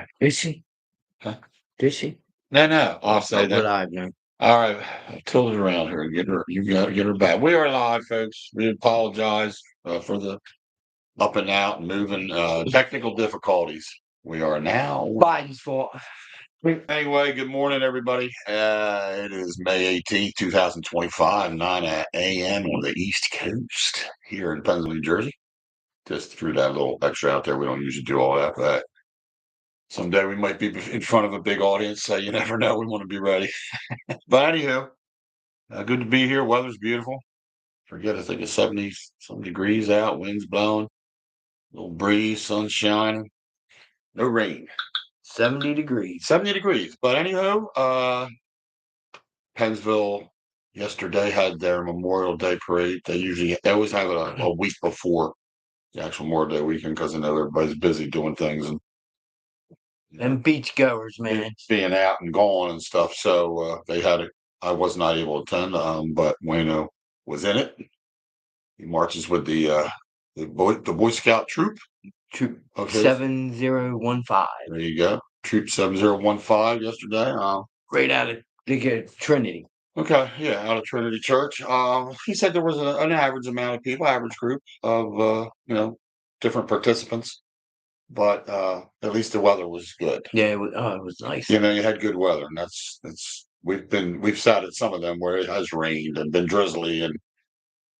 live. Is she? Huh? Did she? No. I'll say We're that. live now. All right, tilt it around here and get her. You got get her back. We are live, folks. We apologize for the up and out and moving technical difficulties. We are now. Biden's fault. Anyway, good morning, everybody. It is May 18th, 2025, 9 a.m. on the East Coast here in Pennsylvania, New Jersey. Just threw that little extra out there. We don't usually do all that, but someday we might be in front of a big audience, so you never know. We want to be ready. But anywho, good to be here. Weather's beautiful. Forget, I think it's 70 some degrees out, winds blowing, little breeze, sun shining, no rain. 70 degrees. 70 degrees. But anyhow, Pennsville yesterday had their Memorial Day parade. They always have it a week before the actual Memorial Day weekend because I know everybody's busy doing things and Them beach goers, man. being out and gone and stuff. So they had it. I was not able to attend, but Wayno was in it. He marches with the Boy Scout troop. Troop Okay. 7015. There you go. Troop 7015 yesterday. Right out of Trinity. Okay, yeah, out of Trinity Church. He said there was an average amount of people, average group of different participants, but at least the weather was good. Yeah, it was nice. You had good weather, and that's we've sat at some of them where it has rained and been drizzly and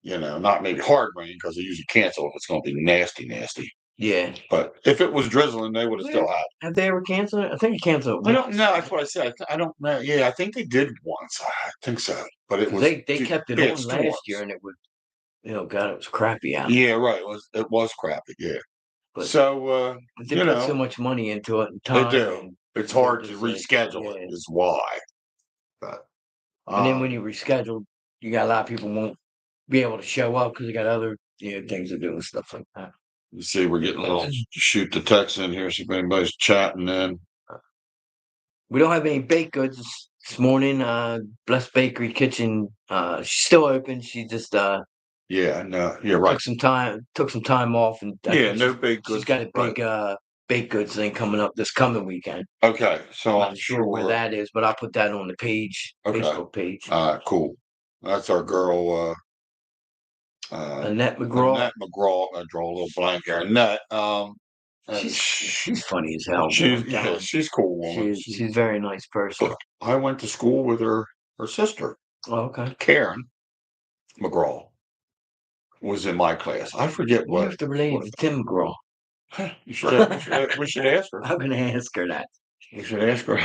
not maybe hard rain because they usually cancel if it's going to be nasty. Yeah. But if it was drizzling, they would have still had it. Have they ever canceled it? I think they canceled it. I don't know. That's what I said. I don't know. Yeah, I think they did once. I think so. But it was they kept it on last year, and it would. God, it was crappy out. Yeah, right. It was crappy. Yeah. But so they put so much money into it. And time, they do. It's hard to reschedule. It is why. But and then when you reschedule, you got a lot of people won't be able to show up because they got other things to do and stuff like that. You see, we're getting a little shoot the text in here. See if anybody's chatting in. We don't have any baked goods this morning. Blessed Bakery Kitchen, she's still open. She just yeah, no, you're right. Took some time off, and no baked goods. She's got a big baked goods thing coming up this coming weekend. Okay, so I'm not sure where that is, but I'll put that on the page, Facebook page. Cool. That's our girl. Annette McGraw. I draw a little blank here. Annette. She's funny as hell. She's cool. She's a very nice person. I went to school with her sister. Oh, okay. Karen McGraw was in my class. I forget what. You have to relate to Tim McGraw. We should ask her. I'm gonna ask her that. We should ask her.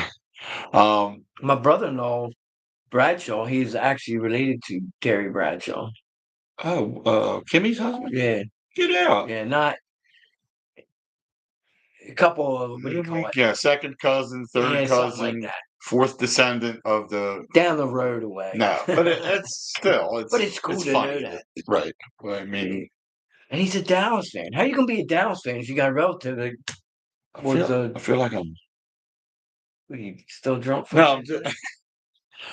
My brother-in-law, Bradshaw, he's actually related to Terry Bradshaw. Oh, Kimmy's husband? Yeah. Get out. Yeah, not a couple of, what do you call it? Yeah, second cousin, third cousin, like fourth descendant of the... Down the road away. No, but it's still... but it's cool to know that. Right. Well, I mean... And he's a Dallas fan. How you going to be a Dallas fan if you got a relative that... I feel like I'm... Are you still drunk? No,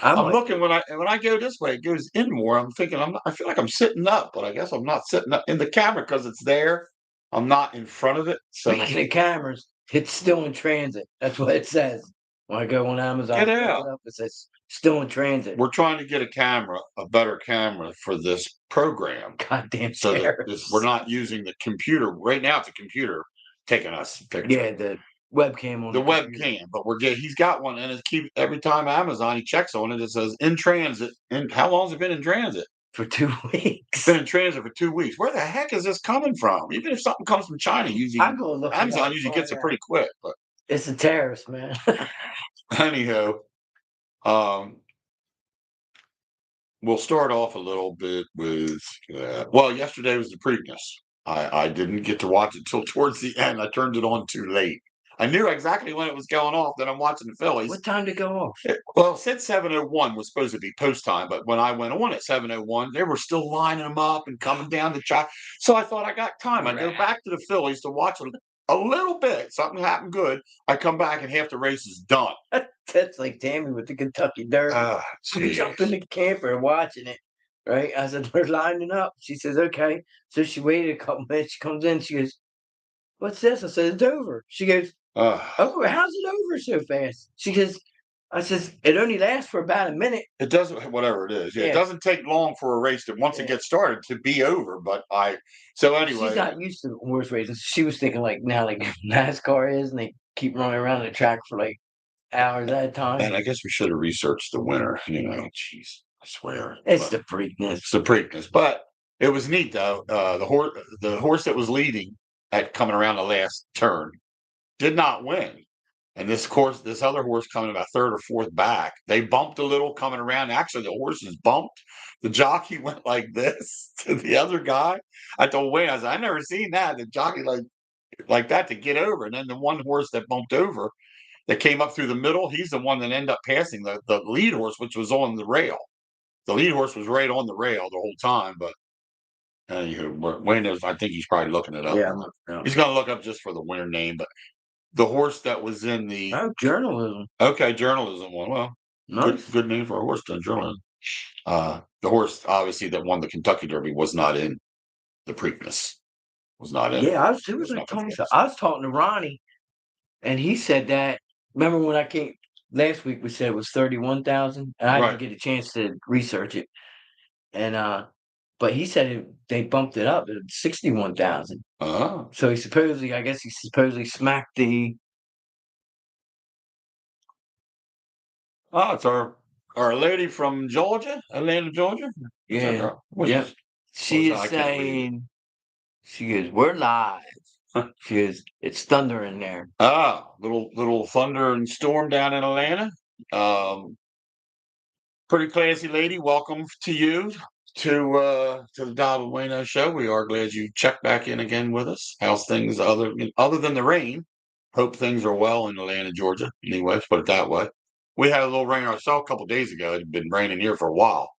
I'm looking when I go this way, it goes in more. I'm thinking I feel like I'm sitting up, but I guess I'm not sitting up in the camera because it's there. I'm not in front of it. So speaking of cameras, it's still in transit. That's what it says. When I go on Amazon, get out. It says still in transit. We're trying to get a better camera for this program. Goddamn so that we're not using the computer right now. It's a computer taking us pictures. Yeah, the webcam on the webcam, but he's got one, and every time Amazon he checks on it, it says in transit. And how long has it been in transit? For 2 weeks. It's been in transit for 2 weeks. Where the heck is this coming from? Even if something comes from China, usually Amazon usually gets it pretty quick. But it's a terrorist, man. Anyhow, we'll start off a little bit with yesterday was the Preakness. I didn't get to watch it till towards the end. I turned it on too late. I knew exactly when it was going off. Then I'm watching the Phillies. What time did it go off? Well, since 7:01 was supposed to be post time, but when I went on at 7:01, they were still lining them up and coming down the track. So I thought I got time. I go back to the Phillies to watch a little bit. Something happened good. I come back and half the race is done. That's like Tammy with the Kentucky Derby. She jumped in the camper and watching it. Right? I said, we're lining up. She says, okay. So she waited a couple minutes. She comes in. She goes, what's this? I said, it's over. She goes, Oh, how's it over so fast? She goes, I says, it only lasts for about a minute. It doesn't, whatever it is. Yeah, it Yeah. doesn't take long for a race to once it Yeah. gets started to be over. But so She's anyway, not used to horse races. She was thinking like now, like NASCAR is, and they keep running around the track for like hours at a time. and I guess we should have researched the winner. Jeez, I swear. It's But the Preakness. it's the Preakness. But it was neat though. The horse that was leading at coming around the last turn did not win. And this other horse coming about third or fourth back, they bumped a little coming around. Actually, the horses bumped. The jockey went like this to the other guy. I told Wayne, I said, I never seen that. The jockey like that to get over. And then the one horse that bumped over that came up through the middle, he's the one that ended up passing the lead horse, which was on the rail. The lead horse was right on the rail the whole time, but Wayne knows. I think he's probably looking it up. Yeah. He's going to look up just for the winner name, but the horse that was in the journalism. Okay, journalism one. Well, Nice. good name for a horse, then journalism. The horse obviously that won the Kentucky Derby was not in the Preakness. Was not in. Yeah, It was not I was talking to Ronnie, and he said that. Remember when I came last week? We said it was 31,000, and I Right. didn't get a chance to research it. And but he said they bumped it up to 61,000. Oh, So I guess he supposedly smacked the. it's our lady from Georgia, Atlanta, Georgia. Yeah. What's Yep. this? She I is can't read. saying. She goes, "We're live." She goes, "It's thunder in there." Little thunder and storm down in Atlanta. Um, Pretty classy lady. Welcome to you to the Dob And Wayno Show. We are glad you checked back in again with us. How's things other than the rain? Hope things are well in Atlanta, Georgia. Anyway, let's put it that way. We had a little rain ourselves a couple of days ago. It had been raining here for a while,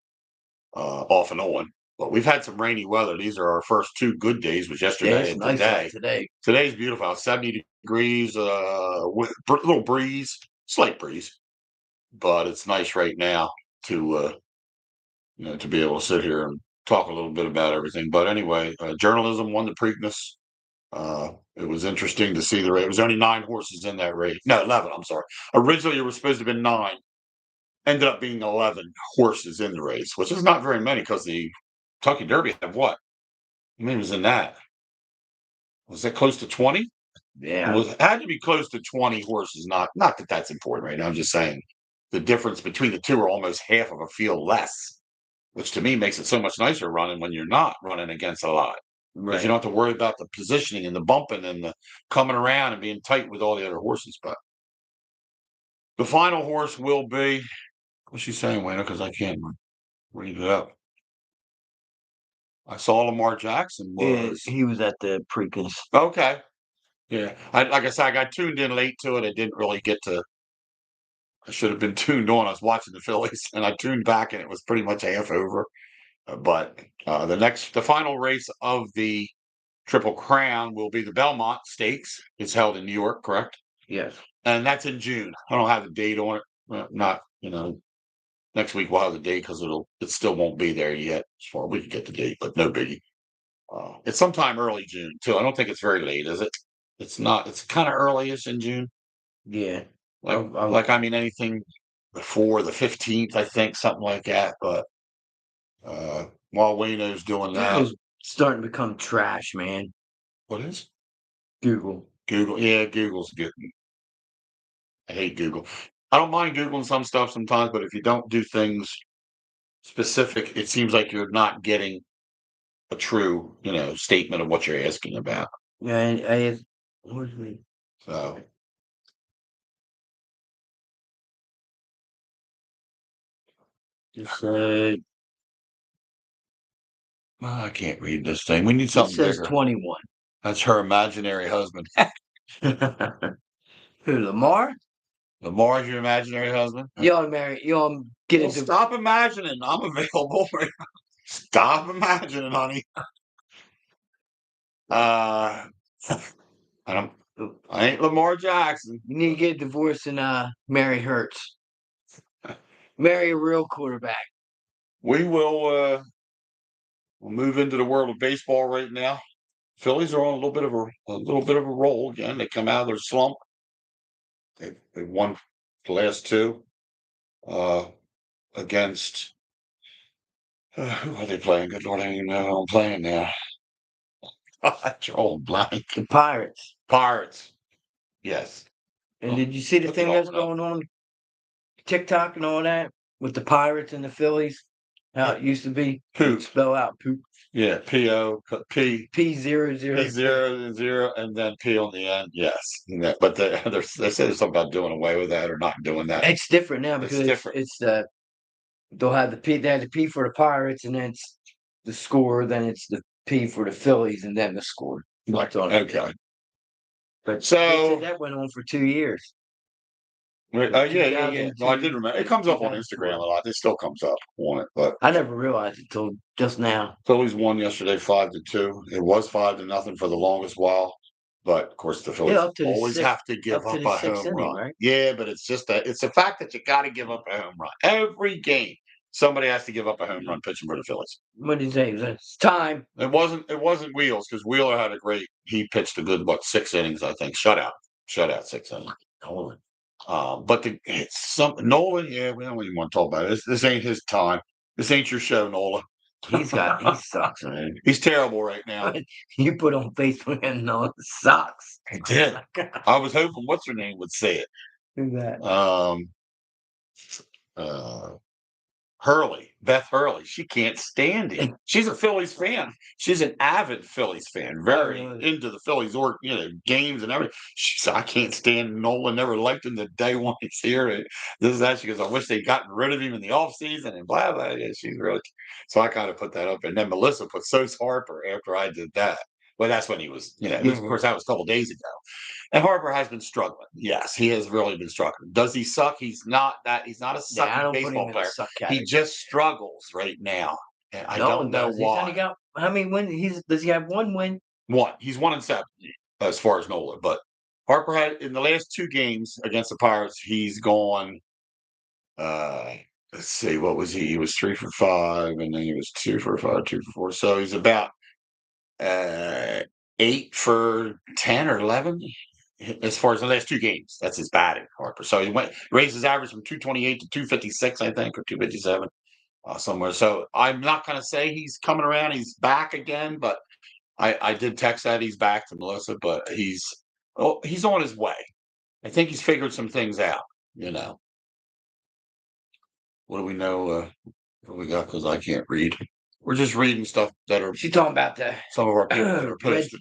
off and on. But we've had some rainy weather. These are our first two good days, was Yeah, yesterday it's and nice today. out today. Today's beautiful. 70 degrees, with a little breeze, slight breeze, but it's nice right now to to be able to sit here and talk a little bit about everything. But anyway, journalism won the Preakness. It was interesting to see the race. It was only 9 horses in that race. No, 11. I'm sorry. Originally, it was supposed to have been 9. Ended up being 11 horses in the race, which is not very many because the Kentucky Derby had what? How many was in that? Was that close to 20? Yeah. It had to be close to 20 horses. Not that that's important right now. I'm just saying the difference between the two are almost half of a field less, which to me makes it so much nicer running when you're not running against a lot. Because you don't have to worry about the positioning and the bumping and the coming around and being tight with all the other horses. But the final horse will be, what's she saying, Wayne? Because I can't read it up. I saw Lamar Jackson Yeah, was he was at the Preakness. okay. Yeah, like I said, I got tuned in late to it. I didn't really get to. I should have been tuned on. I was watching the Phillies, and I tuned back, and it was pretty much half over. But the final race of the Triple Crown will be the Belmont Stakes. It's held in New York, correct? Yes. And that's in June. I don't have the date on it. Not, next week we'll have the date because it still won't be there yet. As far as we can get the date, but no biggie. It's sometime early June too. I don't think it's very late, is it? It's not. It's kind of early-ish in June. Yeah. I mean, anything before the 15th, I think, something like that. But while Wayno's doing that, Google's starting to become trash, man. what is Google. Google? Yeah, Google's good. I hate Google. I don't mind Googling some stuff sometimes, but if you don't do things specific, it seems like you're not getting a true, statement of what you're asking about. Yeah, and what's me? So Just I can't read this thing. We need it something says bigger. 21. That's her imaginary husband. Who, Lamar? Lamar's your imaginary husband. Y'all marry. Y'all get Well, into. stop imagining. I'm available. Stop imagining, honey. I don't. I ain't Lamar Jackson. You need to get a divorce and marry Hurts. Marry a real quarterback. We will. We'll move into the world of baseball right now. Phillies are on a little bit of a roll again. They come out of their slump. They won the last two against who are they playing? Good Lord, I don't even know who I'm playing now. Troll blank. The Pirates. Pirates. Yes. And did you see the Look thing it that's up. going on TikTok and all that with the Pirates and the Phillies? How it used to be? Poop. Spell out poop. Yeah, P-O, P, P00. P0, and then P on the end. Yes. But they say there's something about doing away with that or not doing that. It's different now because different. it's the they'll have the P. They have the P for the Pirates, and then it's the score. Then it's the P for the Phillies, and then the score. Like, okay. But So they said that went on for 2 years. yeah. No, I did remember. It comes up on Instagram a lot. It still comes up on it, but I never realized it till just now. Phillies won yesterday 5-2. It was 5-0 for the longest while. But of course, the Phillies always have to give up a home run. Right? Yeah, but it's just it's the fact that you got to give up a home run every game. Somebody has to give up a home run pitching for the Phillies. What did you say? It's time. It wasn't Wheels because Wheeler had a great. He pitched a good 6 innings, I think. Shutout 6 innings. Nolan. But it's something Nolan. Yeah, we don't even want to talk about it. This ain't his time. This ain't your show, Nolan. He sucks, man. He's terrible right now. You put on Facebook and Nolan sucks. He did. I was hoping what's her name would say it. Who's that? Hurley, Beth Hurley. She can't stand him. She's a Phillies fan. She's an avid Phillies fan, very into the Phillies or games and everything. She said, I can't stand Nolan. Never liked him the day one he's here. And this is that. She goes, I wish they'd gotten rid of him in the offseason and blah blah. Yeah, she's really so I kind of put that up. And then Melissa put So's Harper after I did that. Well, that's when he was, of course, that was a couple of days ago. And Harper has been struggling. Yes, he has really been struggling. Does he suck? He's not that. He's not a sucky baseball player. He just struggles right now, and I don't know why. He's got how many wins? Does he have one win? One. He's 1-7 as far as Nola. But Harper had in the last 2 games against the Pirates. He's gone. Let's see. What was he? He was 3 for 5, and then he was 2 for 5, 2 for 4. So he's about 8 for 10 or 11. As far as the last 2 games, that's his batting, Harper. So he raised his average from 228 to 256, I think, or 257 somewhere. So I'm not going to say he's coming around. He's back again, but I did text that he's back to Melissa, but he's on his way. I think he's figured some things out. What do we know? What we got? Because I can't read. We're just reading stuff that are. She's talking about some of our people that are posted.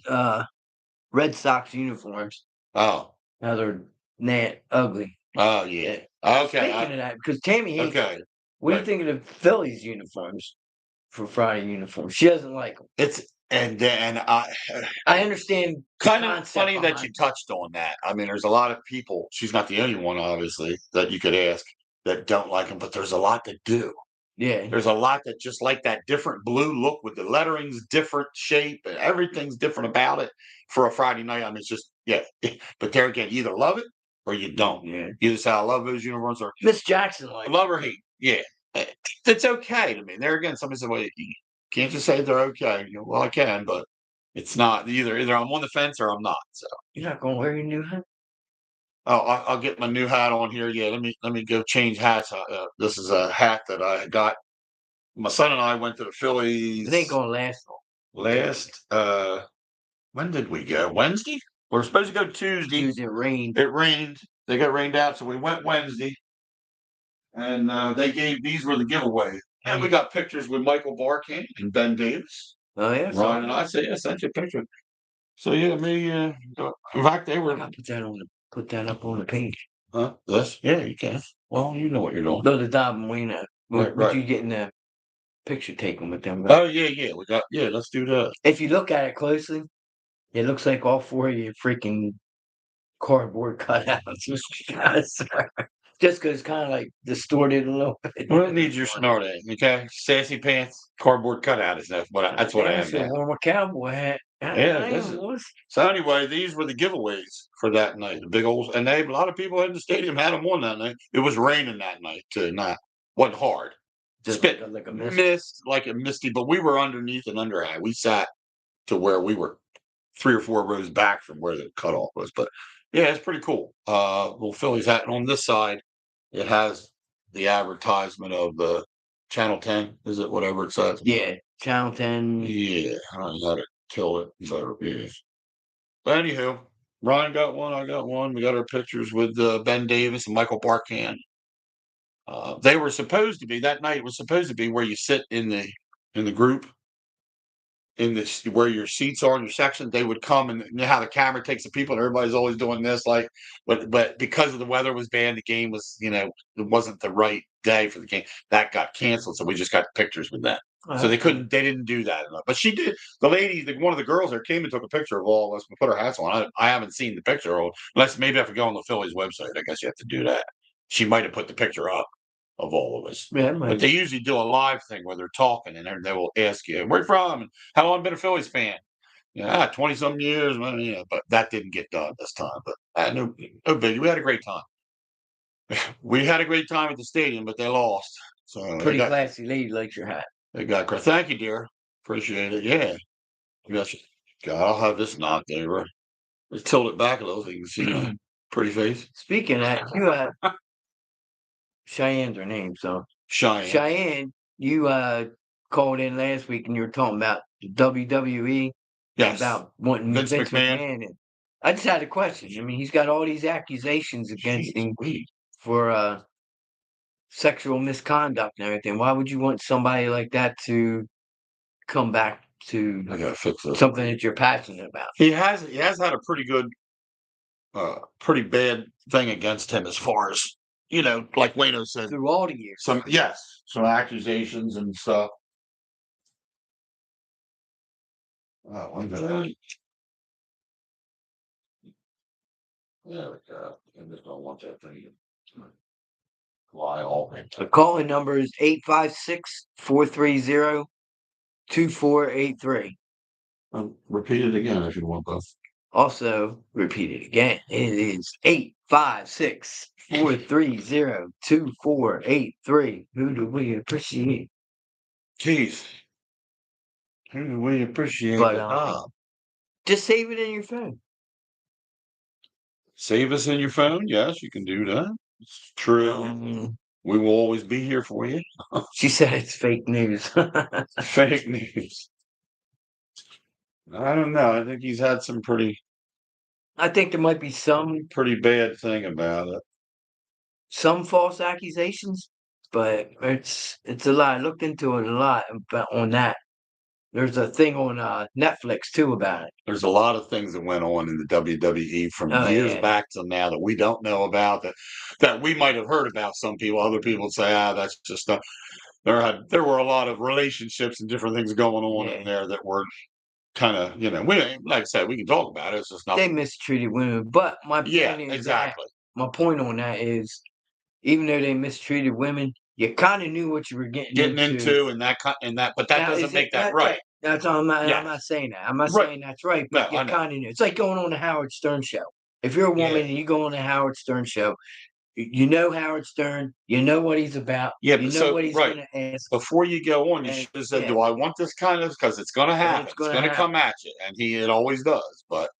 Red Sox uniforms. Oh. Now they're ugly. Oh, yeah. Okay. Speaking of that, because Tammy hates it. What do you think of the Phillies uniforms for Friday uniforms? She doesn't like them. I understand. Kind of funny that you touched on that. I mean, there's a lot of people. She's not the only one, obviously, that you could ask that don't like them, but there's a lot that do. Yeah. There's a lot that just like that different blue look with the lettering's different shape and everything's different about it for a Friday night. I mean, it's just, yeah. But there again, you either love it or you don't. Yeah. You just say, I love those uniforms. Or Miss Jackson, like love or hate. Yeah. It's okay to me. There again, somebody said, well, you can't just say they're okay. Well, I can, but it's not either. Either I'm on the fence or I'm not. So you're not going to wear your new hat? Oh, I'll get my new hat on here. Yeah, let me go change hats. This is a hat that I got. My son and I went to the Phillies. It ain't gonna last long. When did we go? Wednesday? We were supposed to go Tuesday. Tuesday it rained. It rained. They got rained out, so we went Wednesday. And these were the giveaways. And we got pictures with Michael Barkan and Ben Davis. Oh yeah. Ryan and I said, yeah, sent you a picture. So yeah, in fact, they were. I put that up on the page. Huh? This? Yeah, you can. Well, you know what you're doing. No, the Dob And Wayno. Right. You getting the picture taken with them? Oh yeah. Let's do that. If you look at it closely, it looks like all 4 of you freaking cardboard cutouts. Just because it's kind of like distorted a little bit. Well, it needs your snort at, okay? Sassy pants, cardboard cutout is that's what I am. I wore my cowboy hat. So anyway, these were the giveaways for that night. The big old, and a lot of people in the stadium had them on that night. It was raining that night too. Wasn't hard. Just like a mist, like a misty. But we were underneath and under high. We sat to where we were 3 or 4 rows back from where the cutoff was. But Yeah, it's pretty cool. Little Phillies hat. And on this side, it has the advertisement of the Channel 10. Is it whatever it says? Yeah, Channel 10. Yeah, I got to kill it. So, yeah. But anywho, Ryan got one. I got one. We got our pictures with Ben Davis and Michael Barkan. They were supposed to be that night. It was supposed to be where you sit in the group in this where your seats are in your section. They would come and you know how the camera takes the people and everybody's always doing this, like, but because of the weather was bad, the game was it wasn't the right day for the game. That got canceled, so we just got pictures with that. So they didn't do that enough. But she did. The lady, one of the girls there came and took a picture of all of us. We put our hats on. I haven't seen the picture, unless maybe I have to go on the Phillies website. I guess you have to do that. She might have put the picture up of all of us. Yeah, but they usually do a live thing where they're talking and they will ask you, where you from? And how long been a Phillies fan? 20 some years. Well, but that didn't get done this time. But no biggie. We had a great time. We had a great time at the stadium, but they lost. So pretty classy lady likes your hat. They got great. Thank you, dear. Appreciate it. Yeah. God, I'll have this knocked over. Let's tilt it back a little so you can see my pretty face. Speaking of that, you Cheyenne's her name, so Cheyenne, you called in last week and you were talking about the WWE. Yes. About wanting Vince McMahon. And I just had a question. I mean, he's got all these accusations against him for sexual misconduct and everything. Why would you want somebody like that to come back to something that you're passionate about? He has had a pretty good, pretty bad thing against him as far as, like Wayno said. Through all the years. Some accusations and stuff. One minute. There we go. I just don't want that thing to fly all. The calling number is 856-430-2483. Repeat it again if you want, though. Also, repeat it again. It is 856-430-2483. Who do we appreciate? Jeez. Who do we appreciate? But just save it in your phone. Save us in your phone? Yes, you can do that. It's true. We will always be here for you. She said it's fake news. Fake news. I don't know. I think he's had some I think there might be some pretty bad thing about it. Some false accusations, but it's a lot. I looked into it a lot on that. There's a thing on Netflix too about it. There's a lot of things that went on in the WWE from years back to now that we don't know about that we might have heard about. Some people, other people say, that's just not. There were a lot of relationships and different things going on in there that were kind of, we, like I said, we can talk about it. It's just not. They mistreated women, but my point is exactly. My point on that is, even though they mistreated women, you kind of knew what you were getting into, and that, but that doesn't make that right. That's all. I'm not saying that. I'm not saying that's right, but you kind of knew. It's like going on the Howard Stern show. If you're a woman and you go on the Howard Stern show, you know Howard Stern. You know what he's about. Yeah, you know what he's going to ask. Before you go on, you should have said, "Do I want this kind of?" Because it's going to happen. It's going to come at you, and it always does. But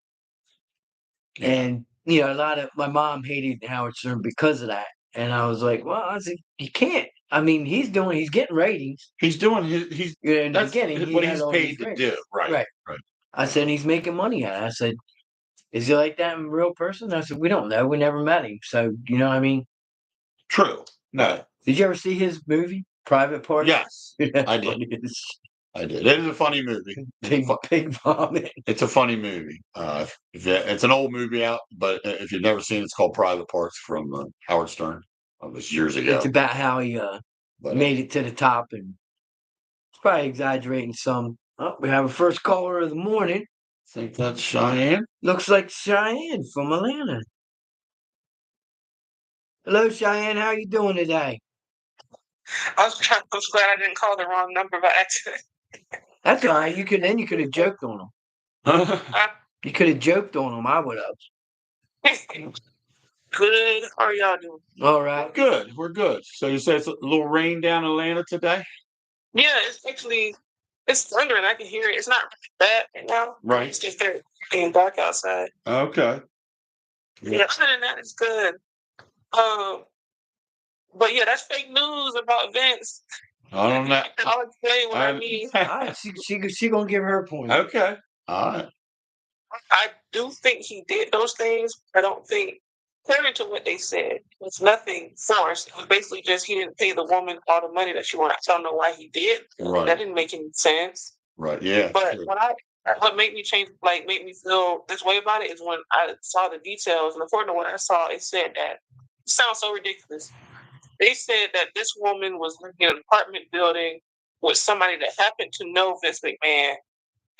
and a lot of my mom hated Howard Stern because of that. And I was like, well, I said, you can't. I mean, he's getting ratings. He's doing he's in the beginning. What he's paid to do. Right. I said, he's making money at it. I said, is he like that in real person? I said, we don't know. We never met him. So, you know what I mean? True. No. Did you ever see his movie, Private Parts? Yes, I did. I did. It is a funny movie. Big vomit. It's a funny movie. It's an old movie out, but if you've never seen it, it's called Private Parts from Howard Stern. It was years ago. It's about how he made it to the top, and it's probably exaggerating some. Oh, we have a first caller of the morning. Think that's Cheyenne? Looks like Cheyenne from Atlanta. Hello, Cheyenne. How are you doing today? I was glad I didn't call the wrong number by accident. That's all right. You could have joked on him. You could have joked on him. I would have. Good. How are y'all doing? All right. Good. We're good. So you say it's a little rain down in Atlanta today? Yeah, it's thundering. I can hear it. It's not bad right now. Right. It's just being dark outside. Okay. Yeah, other than that, it's good. But yeah, that's fake news about Vince. I don't know. I'll explain what I mean. All right, she gonna give her point. Okay. All right. I do think he did those things. I don't think, according to what they said, it's nothing forced. It was basically just he didn't pay the woman all the money that she wanted. I don't know why he did. Right. That didn't make any sense. Right. Yeah. But Sure. what made me change, like, made me feel this way about it is when I saw the details. And according to what I saw, it said that, it sounds so ridiculous. They said that this woman was living in an apartment building with somebody that happened to know Vince McMahon.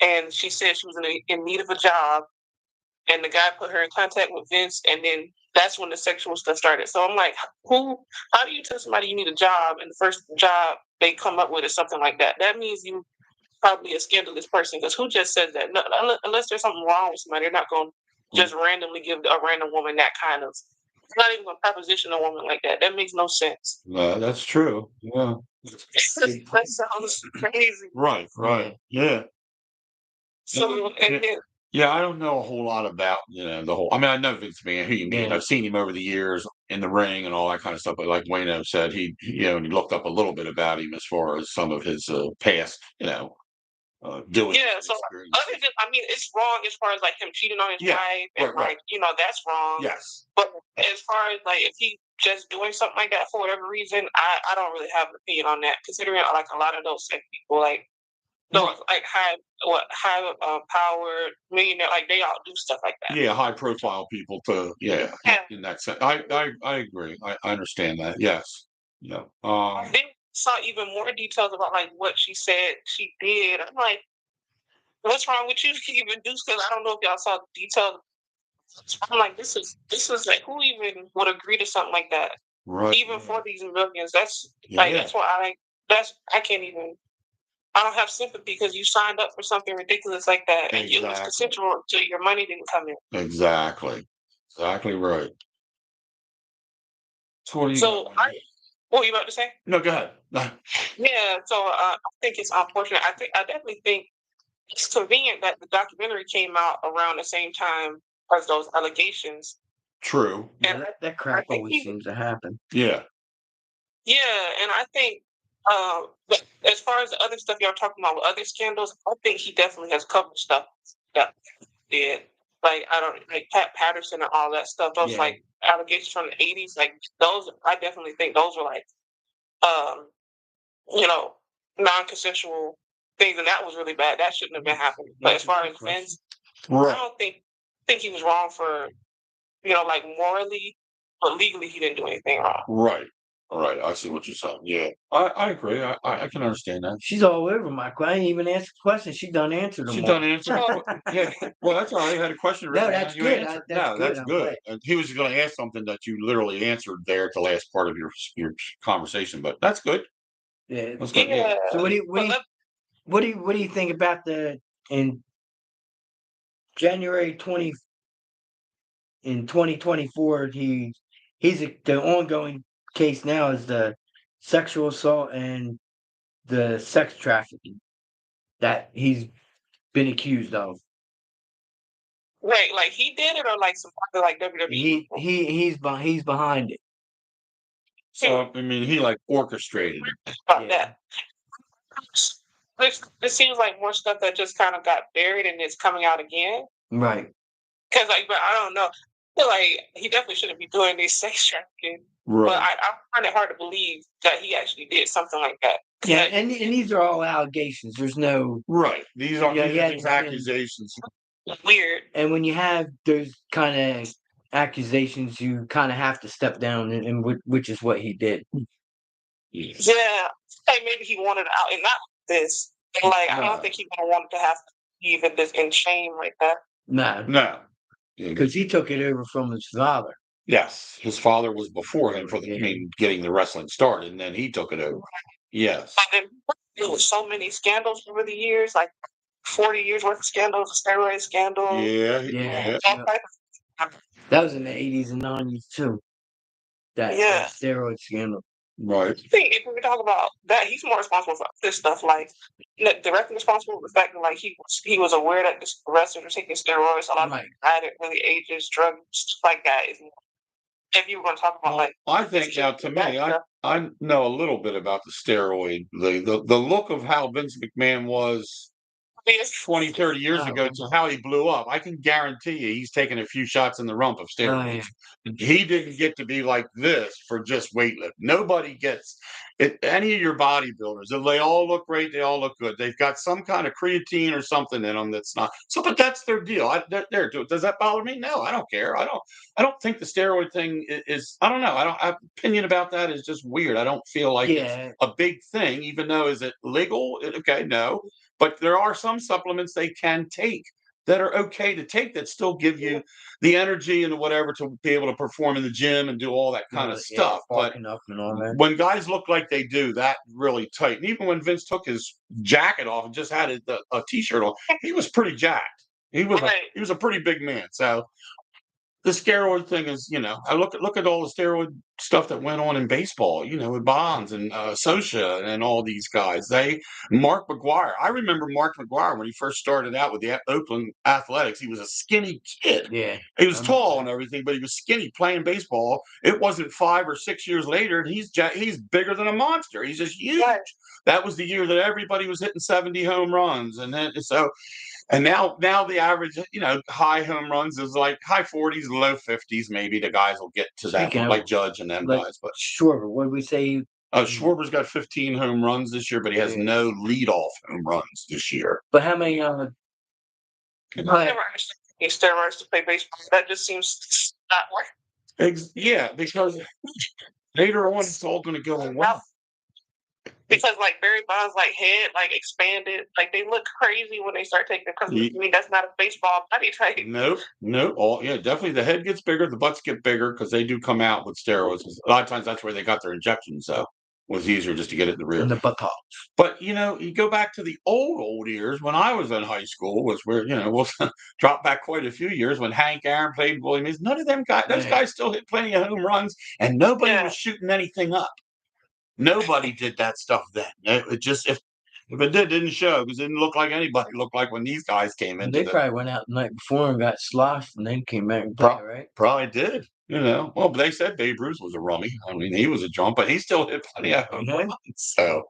And she said she was in need of a job. And the guy put her in contact with Vince. And then that's when the sexual stuff started. So I'm like, how do you tell somebody you need a job and the first job they come up with is something like that? That means you probably a scandalous person, because who just says that? No, unless there's something wrong with somebody, they're not going to just randomly give a random woman that kind of. It's not even going to proposition a woman like that. That makes no sense. That's true. Yeah. That sounds crazy. Right. Right. Yeah. So and then, Yeah, I don't know a whole lot about the whole. I mean, I know Vince McMahon, who you mean. Yeah. I've seen him over the years in the ring and all that kind of stuff. But like Wayno said, he he looked up a little bit about him as far as some of his past, doing. yeah. So other than, I mean, it's wrong as far as like him cheating on his Yeah, wife, and right. like that's wrong. Yes. But as far as like if he just doing something like that for whatever reason, I don't really have an opinion on that. Considering like a lot of those sex people, like those like high power millionaire, like they all do stuff like that. Yeah, high profile people to in that sense. I agree. I understand that. Yes. Yeah. I then saw even more details about like what she said she did. I'm like, what's wrong with you to even do? Because I don't know if y'all saw the details. I'm like, this is like, who even would agree to something like that? Right. Even for these millions, that's that's why I can't even. I don't have sympathy because you signed up for something ridiculous like that, and it was consensual until your money didn't come in. Exactly. Exactly right. So what were you about to say? No, go ahead. Yeah, so I think it's unfortunate. I definitely think it's convenient that the documentary came out around the same time as those allegations. True. And that crap always seems to happen. Yeah. Yeah, and I think but as far as the other stuff y'all talking about with other scandals, I think he definitely has covered stuff that he did. Like I don't like Pat Patterson and all that stuff. Those like allegations from the '80s, like those. I definitely think those were like, non-consensual things, and that was really bad. That shouldn't have been happening. But as far as Vince, I don't think he was wrong for like morally, but legally he didn't do anything wrong. Right. All right. I see what you're saying. Yeah. I agree. I can understand that. She's all over Michael. I ain't even asked a question. She done answered them. She done answered. Yeah. Well, that's all right. You had a question. No, that's good. That's good. And he was going to ask something that you literally answered there at the last part of your conversation, but that's good. Yeah. That's good. Yeah. So what do you think about in January 2024? The ongoing case now is the sexual assault and the sex trafficking that he's been accused of. Right, like he did it, or like some other like WWE. He's behind it. So I mean, he like orchestrated it. About that. This seems like more stuff that just kind of got buried and it's coming out again. Right. Because but I don't know. I feel like he definitely shouldn't be doing these sex trafficking. Right. But I find it hard to believe that he actually did something like that. Yeah, and these are all allegations. There's no These are these accusations. Weird. And when you have those kind of accusations, you kind of have to step down, and which is what he did. Yeah, like maybe he wanted out, and not this. And like I don't think he would have wanted to have to leave in shame like that. No, because he took it over from his father. Yes, his father was before him for getting the wrestling started, and then he took it over. Yes. And then there was so many scandals over the years, like 40 years worth of scandals, steroid scandals. Yeah. That was in the 80s and 90s too. That steroid scandal. Right. I think if we talk about that, he's more responsible for this stuff. Like, directly responsible for the fact that like he was aware that the wrestlers were taking steroids. A lot of Right. them died at really ages, drugs, stuff like that. If you were going to talk about like, I think now to me, I know a little bit about the steroid, the look of how Vince McMahon was 20, 30 years ago to how he blew up. I can guarantee you he's taken a few shots in the rump of steroids. He didn't get to be like this for just weightlifting. Nobody gets it. Any of your bodybuilders, they all look great. They all look good. They've got some kind of creatine or something in them that's not. So, but that's their deal. Does that bother me? No, I don't care. I don't think the steroid thing is. I don't know. I opinion about that is just weird. I don't feel like it's a big thing, even though is it legal? Okay, no. But there are some supplements they can take that are okay to take that still give you the energy and whatever to be able to perform in the gym and do all that kind of stuff. But when guys look like they do, that really tight. And even when Vince took his jacket off and just had a t-shirt on, he was pretty jacked. He was a pretty big man. So the steroid thing is, I look at all the steroid stuff that went on in baseball, with Bonds and Socha and all these guys. Mark McGwire. I remember Mark McGwire when he first started out with the Oakland Athletics. He was a skinny kid. Yeah, he was tall and everything, but he was skinny playing baseball. It wasn't 5 or 6 years later, and he's bigger than a monster. He's just huge. Right. That was the year that everybody was hitting 70 home runs, and then so. And now the average, high home runs is like high 40s, low 50s. Maybe the guys will get to that, like Judge and them guys. But Schwarber, what did we say? Schwarber's got 15 home runs this year, but he has no leadoff home runs this year. But how many? Steroids to play baseball. That just seems not working. Yeah, because later on it's all going to go away. Because like Barry Bonds' head expanded, they look crazy when they start taking. Because that's not a baseball body type. Nope. Definitely the head gets bigger, the butts get bigger because they do come out with steroids. A lot of times that's where they got their injections. So it was easier just to get it in the rear. And the buttocks. But you go back to the old years when I was in high school, was where we'll drop back quite a few years when Hank Aaron played Willie Mays. None of them guys, those guys still hit plenty of home runs, and nobody was shooting anything up. Nobody did that stuff then. It just if it didn't show because it didn't look like anybody looked like when these guys came in. They probably went out the night before and got sloshed and then came back and played, right? Probably did. Well, but they said Babe Ruth was a rummy. I mean, he was a drunk, but he still hit plenty of home runs. So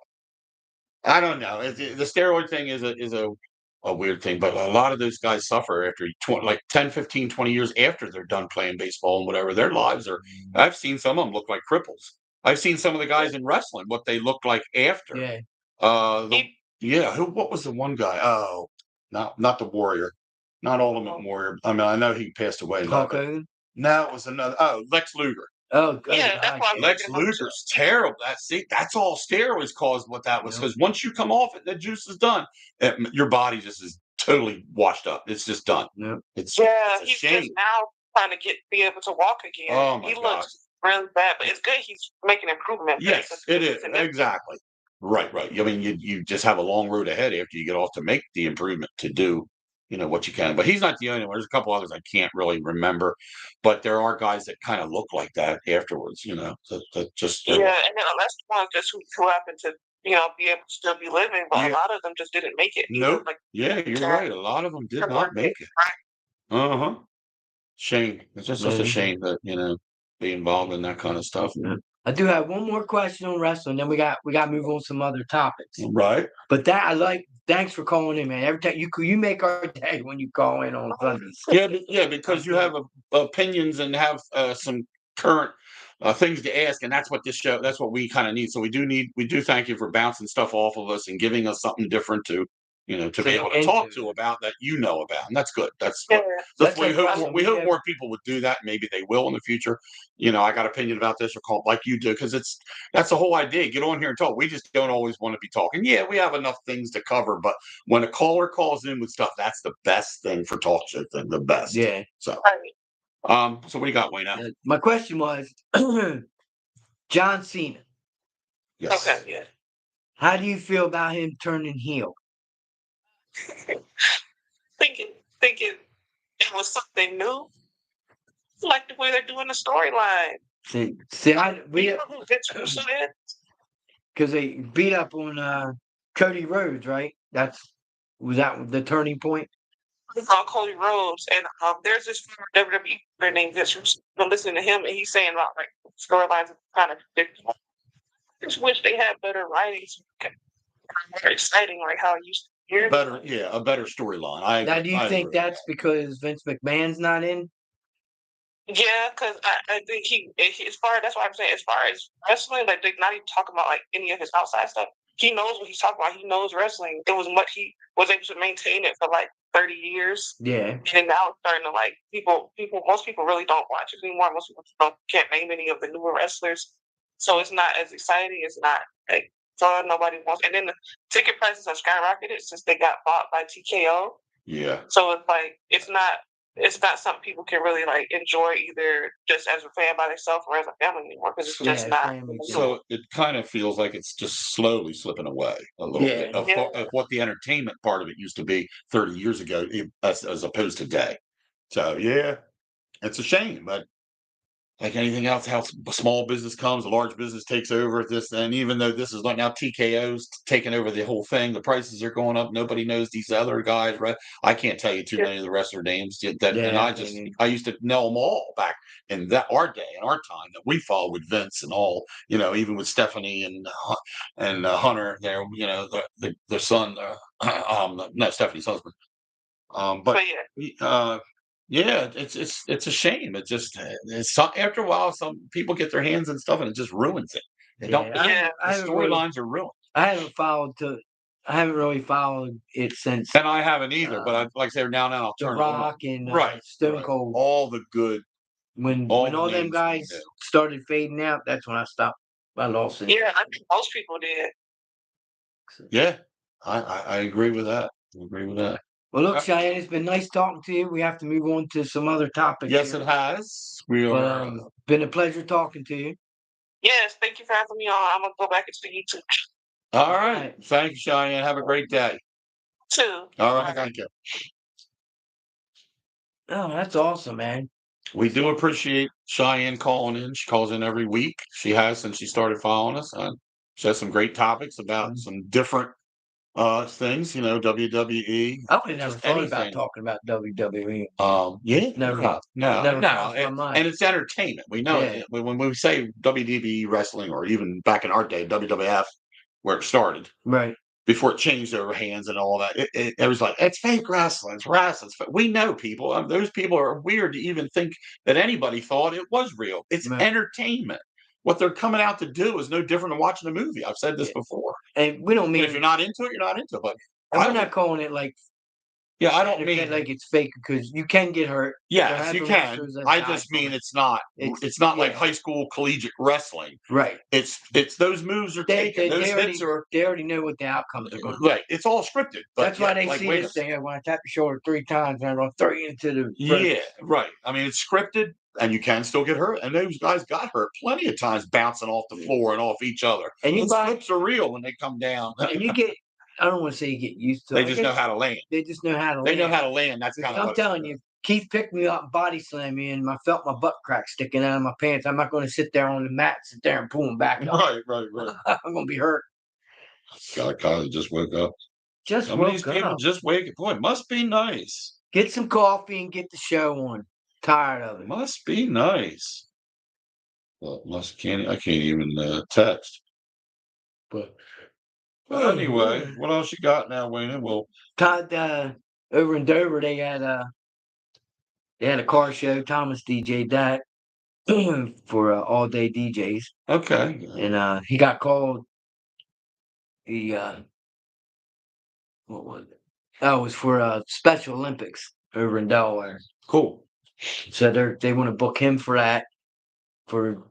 I don't know. The steroid thing is a weird thing, but a lot of those guys suffer after 10, 15, 20 years after they're done playing baseball and whatever. Their lives are. I've seen some of them look like cripples. I've seen some of the guys in wrestling, what they look like after. Yeah. What was the one guy? Oh, not the Warrior. Not Ultimate Warrior. I mean, I know he passed away. Hulk Hogan? No, it was another. Oh, Lex Luger. Oh, yeah, that's why Lex Luger's terrible. That's all steroids caused what that was. Because once you come off it, the juice is done. Your body just is totally washed up. It's just done. Yep. It's he's shame. just now trying to be able to walk again. Oh my God. Looks really bad, but it's good he's making improvement. Yes, it is. Exactly. Right. I mean, you just have a long road ahead after you get off to make the improvement to do, what you can. But he's not the only one. There's a couple others I can't really remember, but there are guys that kind of look like that afterwards. That just and then the last one just who happened to be able to still be living, but a lot of them just didn't make it. Nope. You're right. A lot of them did not make it. Shame. It's just such a shame that be involved in that kind of stuff. Yeah. I do have one more question on wrestling, then we got to move on to some other topics. Right. But that I like. Thanks for calling in, man. Every time you make our day when you call in on Sundays. Yeah, because you have opinions and have some current things to ask, and that's what we kind of need. So we do thank you for bouncing stuff off of us and giving us something different to be able to talk to about that about, and that's good. We hope more people would do that. Maybe they will in the future. I got an opinion about this or call like you do, because that's the whole idea. Get on here and talk. We just don't always want to be talking. Yeah, we have enough things to cover, but when a caller calls in with stuff, that's the best thing for talk show thing. The best. Yeah. So, so what do you got, Wayno? My question was, John Cena. Yes. Okay. Yeah. How do you feel about him turning heel? Thinking it was something new. I like the way they're doing the storyline. See, because they beat up on Cody Rhodes, right? Was that the turning point? It's called Cody Rhodes, and there's this former WWE player named Vince who's been listening to him, and he's saying about like storylines are kind of ridiculous. I just wish they had better writing, more exciting, like how it used to be. Better, yeah, a better storyline. Now, do you think that's because Vince McMahon's not in? Yeah, because I think as far that's why I'm saying as far as wrestling, like they're not even talking about like any of his outside stuff. He knows what he's talking about. He knows wrestling. It was much he was able to maintain it for like 30 years. Yeah. And now it's starting to like most people really don't watch it anymore. Most people can't name any of the newer wrestlers. So it's not as exciting. It's not like so nobody wants. And then the ticket prices have skyrocketed since they got bought by TKO. Yeah. So it's like it's not something people can really like enjoy either just as a fan by themselves or as a family anymore because it's just not. So it kind of feels like it's just slowly slipping away a little bit of what the entertainment part of it used to be 30 years ago as opposed to today. So yeah, it's a shame, but like anything else, how small business comes, a large business takes over this. And even though this is like now TKO's taking over the whole thing, the prices are going up. Nobody knows these other guys, right? I can't tell you too many of the wrestler names. And I used to know them all back in our day, in our time that we followed with Vince and all, even with Stephanie and Hunter there, their son, not Stephanie's husband. Yeah, it's a shame. It just after a while, some people get their hands in stuff and it just ruins it. They don't. The storylines are ruined. I haven't really followed it since. And I haven't either. But like I say, now I'll turn The Rock and Stone Cold. All the good. When all them guys started fading out, that's when I stopped. I lost it. Yeah, I think most people did. Yeah, I agree with that. Well, look, Cheyenne, it's been nice talking to you. We have to move on to some other topics. Yes, it has. Been a pleasure talking to you. Yes, thank you for having me on. I'm going to go back into YouTube. All right. Thank you, Cheyenne. Have a great day. Too. All right. Thank you. Oh, that's awesome, man. We do appreciate Cheyenne calling in. She calls in every week. She has since she started following us. She has some great topics about some different things, WWE. I would have never thought about talking about WWE. Yeah, never. And it's entertainment. We know when we say WWE wrestling, or even back in our day, WWF, where it started, right before it changed over hands and all that. It was like it's fake wrestling. It's wrestling. We know people. Those people are weird to even think that anybody thought it was real. It's entertainment. What they're coming out to do is no different than watching a movie. I've said this before. And we don't mean if you're not into it, you're not into it. But we're not calling it like. Yeah, I don't mean like it's fake because you can get hurt. Yes, you can. I just mean it's not like high school collegiate wrestling. Right. It's those moves are taken. Those hits are. They already know what the outcomes are going to be. Right. It's all scripted. But that's why they see this thing. When I tap your shoulder 3 times, and I'm going to throw you into the. Yeah. Right. I mean, it's scripted. And you can still get hurt. And those guys got hurt plenty of times bouncing off the floor and off each other. And those flips are real when they come down. And you get, I don't want to say you get used to it. They just know how to land. They just know how to land. They know how to land. That's kind of I'm telling you, Keith picked me up and body slammed me, and I felt my butt crack sticking out of my pants. I'm not going to sit there on the mat, sit there and pull them back up. Right. I'm going to be hurt. God, Kylie just woke up. Some of these people just wake up. Boy, it must be nice. Get some coffee and get the show on. Tired of it. Must be nice. Well, I can't even text. But anyway, what else you got now, Wayne? Well, Todd, over in Dover, they had a car show. Thomas DJ'd that for all day DJs. Okay. And he got called. What was it? Oh, it was for Special Olympics over in Delaware. Cool. So they want to book him for that for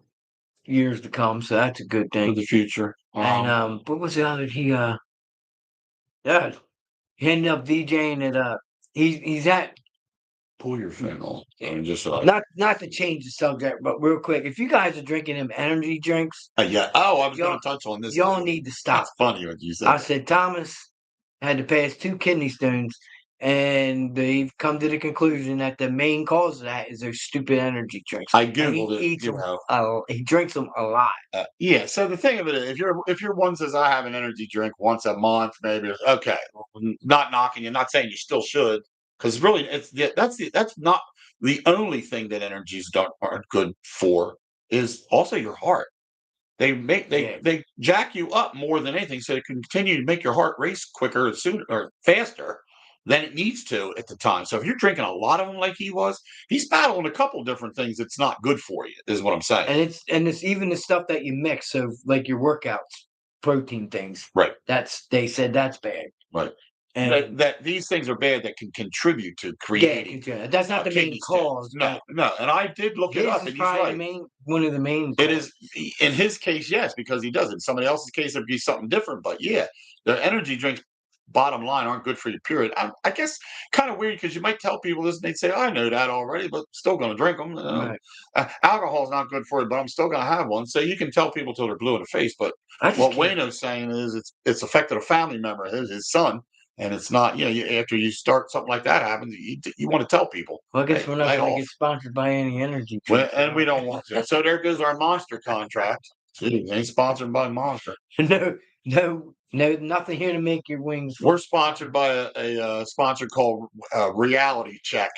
years to come. So that's a good thing for the future. And what was the other? He ended up DJing at he's at. Pull your fan off. Just not to change the subject, but real quick, if you guys are drinking them energy drinks, yeah. Oh, I was going to touch on this. Y'all need to stop. That's funny what you said. I said Thomas had to pass 2 kidney stones. and they've come to the conclusion that the main cause of that is those stupid energy drinks. I And googled he it. eats them. He drinks them a lot. Yeah. So the thing of it is, if you're one says I have an energy drink once a month, maybe okay. Not knocking you, not saying you still should, because really, that's not the only thing that energies aren't good for. Is also your heart. They jack you up more than anything, so it can continue to make your heart race quicker and sooner or faster than it needs to at the time. So if you're drinking a lot of them like he was, he's battling a couple different things that's not good for you, is what I'm saying. And it's even the stuff that you mix, so like your workouts, protein things. Right. They said that's bad. Right. And that these things are bad that can contribute to creating. That's not the main kidney stones. cause. No, no. And I did look it His up, is and he's probably right. one of the main. It is in his case, yes, because he does it. In somebody else's case, it'd be something different. But yeah, the energy drinks, bottom line, aren't good for you. Period. I guess kind of weird because you might tell people this, and they'd say, "I know that already," but still going to drink them. Right. Alcohol is not good for you, but I'm still going to have one. So you can tell people till they're blue in the face. But what Wayno's saying is, it's affected a family member, his son. And it's not, after you start something like that happens, you want to tell people. Well, I guess we're not going to get sponsored by any energy drinks. And we don't want to. So there goes our Monster contract. Gee, ain't sponsored by Monster. No, nothing here to make your wings. We're sponsored by a sponsor called Reality Check.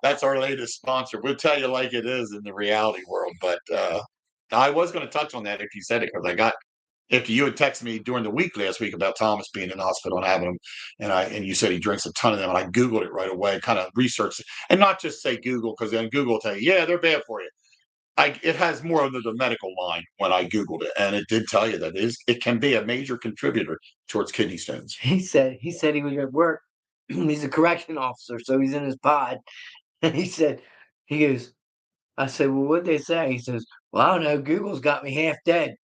That's our latest sponsor. We'll tell you like it is in the reality world. But I was going to touch on that if you said it, because if you had texted me during the week last week about Thomas being in the hospital and having him, and you said he drinks a ton of them, and I Googled it right away, kind of researched it, and not just say Google, because then Google will tell you, yeah, they're bad for you. It has more under the medical line when I Googled it, and it did tell you that it can be a major contributor towards kidney stones. He said he was at work. He's a correction officer, so he's in his pod, and he goes, I said, well, what'd they say? He says, well, I don't know. Google's got me half dead.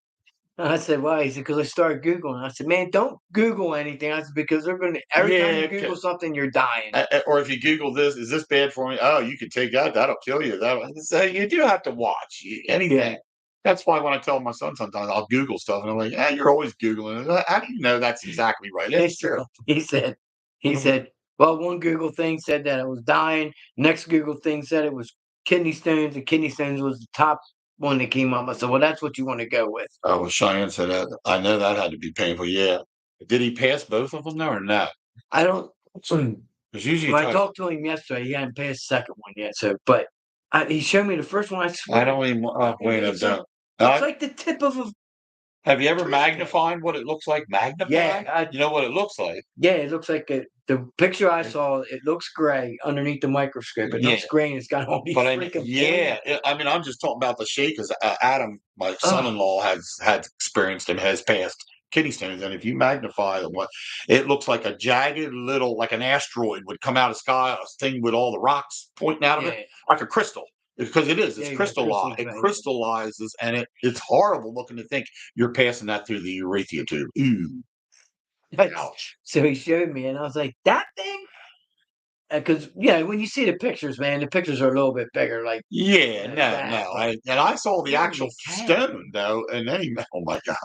I said, why? He said, because I started Googling. I said, man, don't Google anything. I said, because every time you Google something, you're dying. Or if you Google this, is this bad for me? Oh, you can take that. That'll kill you. So you do have to watch anything. Yeah. That's why when I tell my son sometimes, I'll Google stuff, and I'm like, you're always Googling. How do you know that's exactly right? That's true. He said, well, one Google thing said that I was dying. Next Google thing said it was kidney stones, and kidney stones was the top one that came up. I said, well, that's what you want to go with. Oh, well, Cheyenne said that. I know that had to be painful. Yeah. Did he pass both of them though, or not? I don't. Usually when I talked to him yesterday, he hadn't passed the second one yet. So, but he showed me the first one. I swear. I don't even. Wait a minute. It's like the tip of a. Have you ever magnified what it looks like? Magnified? Yeah. You know what it looks like? Yeah, it looks like the picture I saw. It looks gray underneath the microscope. It looks gray, and it's got all these freaking. I mean, I'm just talking about the shape, because Adam, my son-in-law, had experienced and has passed kidney stones. And if you magnify them, it looks like a jagged little, like an asteroid would come out of the sky, a thing with all the rocks pointing out of it, like a crystal. Because it is, it's crystallized. It crystallizes, and it's horrible looking to think you're passing that through the urethra tube. Ooh. Ouch. So he showed me, and I was like, that thing? Because when you see the pictures, man, the pictures are a little bit bigger. Like I saw the actual stone though, and then oh my god,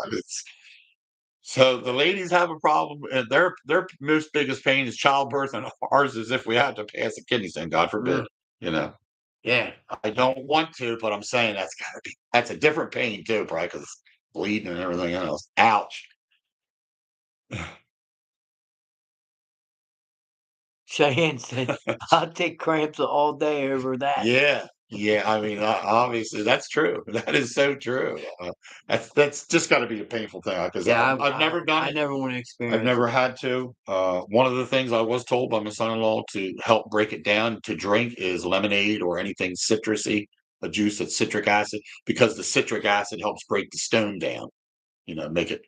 so the ladies have a problem, and their most biggest pain is childbirth, and ours is if we had to pass a kidney stone, God forbid, Yeah, I don't want to, but I'm saying that's a different pain too, probably because it's bleeding and everything else. Ouch. Cheyenne said, "I'll take cramps all day over that." Yeah. I mean, obviously, that's true. That is so true. That's just got to be a painful thing, because I've never done it. I never want to experience. I've never had to. One of the things I was told by my son-in-law to help break it down to drink is lemonade or anything citrusy, a juice that's citric acid, because the citric acid helps break the stone down. Make it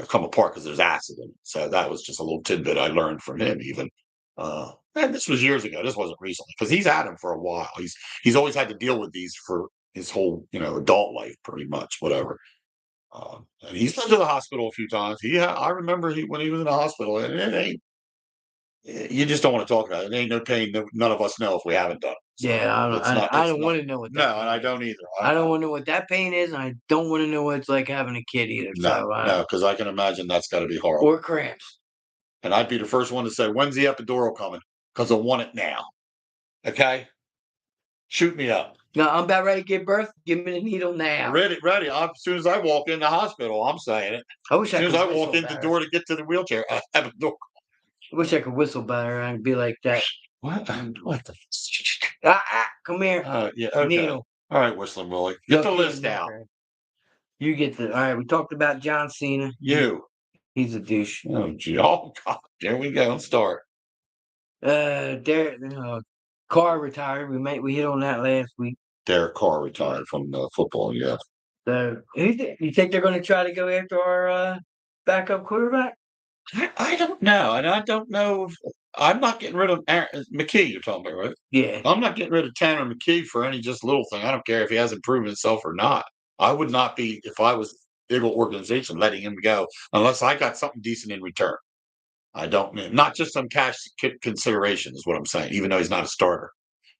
come apart because there's acid in it. So that was just a little tidbit I learned from him, even. And this was years ago. This wasn't recently, because he's had them for a while. He's always had to deal with these for his whole adult life, pretty much, whatever. And he's been to the hospital a few times. I remember when he was in the hospital, and it ain't. You just don't want to talk about it. It ain't no pain that none of us know if we haven't done it. So I don't want to know what. And I don't either. I don't want to know what that pain is, and I don't want to know what it's like having a kid either. No, because I can imagine that's got to be horrible. Or cramps. And I'd be the first one to say, when's the epidural coming? Because I want it now. Okay? Shoot me up. No, I'm about ready to give birth. Give me the needle now. Ready. As soon as I walk in the hospital, I'm saying it. I wish As I soon could as I walk in whistle the better. door to get to the wheelchair, I have a door. I wish I could whistle better and be like that. What? What the? Come here. Yeah. Okay. Needle. All right, Whistling Willie. Get the list out. You get the. All right, we talked about John Cena. He's a douche. Oh, gee. Oh, God. There we go. Let's start. Carr retired. We hit on that last week. Derek Carr retired from football, yeah. So, you think they're going to try to go after our backup quarterback? I don't know. And I don't know if I'm not getting rid of McKee, you're talking about, right? Yeah. I'm not getting rid of Tanner McKee for any just little thing. I don't care if he hasn't proven himself or not. I would not be, if I was the Eagle organization, letting him go unless I got something decent in return. I don't, not just some cash consideration is what I'm saying, even though he's not a starter.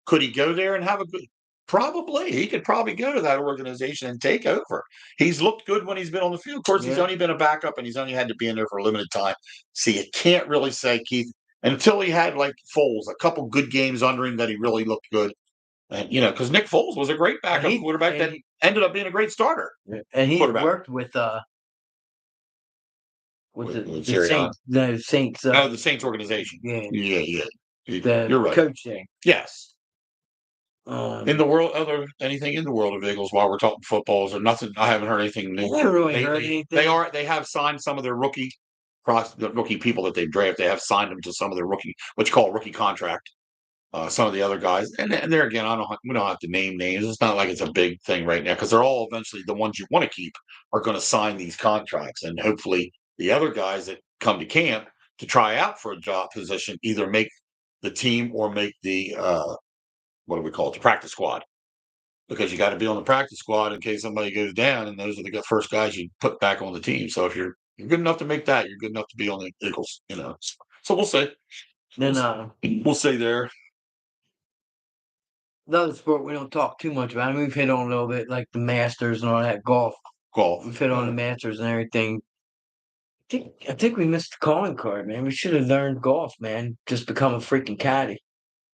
Could he go there and have a good? Probably. He could probably go to that organization and take over. He's looked good when he's been on the field. Of course, he's only been a backup and he's only had to be in there for a limited time. See, you can't really say, Keith, until he had like Foles, a couple good games under him that he really looked good. And, because Nick Foles was a great backup quarterback that ended up being a great starter. And he worked with the Saints. The Saints. The Saints organization. Yeah. You're right. Coach thing. Yes. In the world, anything in the world of Eagles while we're talking footballs or nothing? I haven't heard anything new. I haven't really heard anything. They have signed some of their rookie people that they draft. They have signed them to some of their what you call rookie contract. Some of the other guys, and there again, we don't have to name names. It's not like it's a big thing right now because they're all eventually the ones you want to keep are going to sign these contracts, and hopefully the other guys that come to camp to try out for a job position either make the team or make the what do we call it, the practice squad, because you got to be on the practice squad in case somebody goes down, and those are the first guys you put back on the team. So if you're good enough to make that, you're good enough to be on the Eagles, So we'll see. Then we'll see there. Another sport we don't talk too much about. I mean, we've hit on a little bit, like the Masters and all that golf. We've hit on the Masters and everything. I think we missed the calling card, man. We should have learned golf, man. Just become a freaking caddy.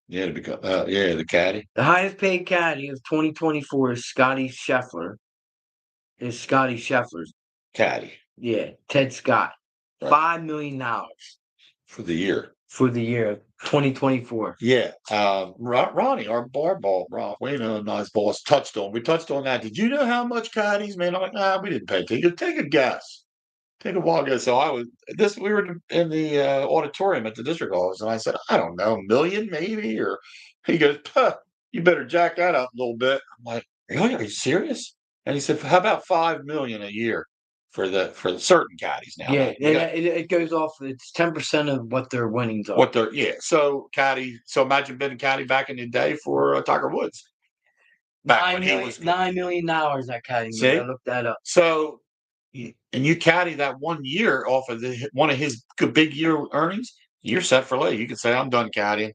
Yeah, to become the caddy. The highest paid caddy of 2024 is Scotty Scheffler. Is Scotty Scheffler's caddy? Yeah, Ted Scott. $5 million for the year. For the year of 2024. Yeah, Ronnie, our Ron Wayno and I's boss touched on. We touched on that. Did you know how much caddies, man? I'm like, we didn't pay attention. Take a guess. Take a wild guess. So we were in the auditorium at the district office, and I said, I don't know, $1 million maybe, or he goes, you better jack that up a little bit. I'm like, really? Are you serious? And he said, how about $5 million a year for the certain caddies now? Yeah, it goes off. It's 10% of what their winnings are. So caddy. So imagine being a caddy back in the day for Tiger Woods. Back when he was $9 million. That caddy. See? I looked that up. So. And you caddy that 1 year off of one of his big year earnings, you're set for life. You can say, I'm done caddying.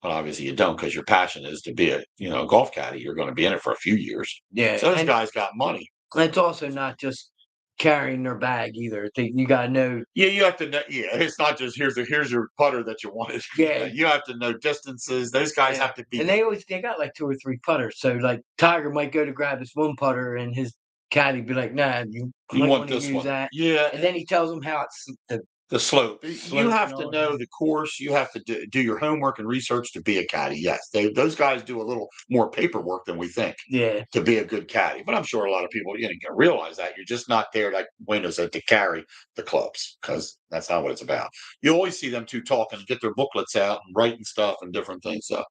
Well, obviously you don't, because your passion is to be a golf caddy. You're going to be in it for a few years. Yeah. So those guys got money. It's also not just carrying their bag either. You got to know. Yeah, you have to know. Yeah, it's not just here's your putter that you wanted. Yeah. You have to know distances. Those guys have to be. And they got like 2 or 3 putters. So like Tiger might go to grab this one putter, and his caddy be like, nah, you want this one. That. Yeah. And then he tells them how it's the slope. You have to know the course. You have to do your homework and research to be a caddy. Yes, those guys do a little more paperwork than we think. Yeah. To be a good caddy, but I'm sure a lot of people realize that you're just not there, like Wayno said, to carry the clubs, because that's not what it's about. You always see them two talking, get their booklets out and writing stuff and different things. So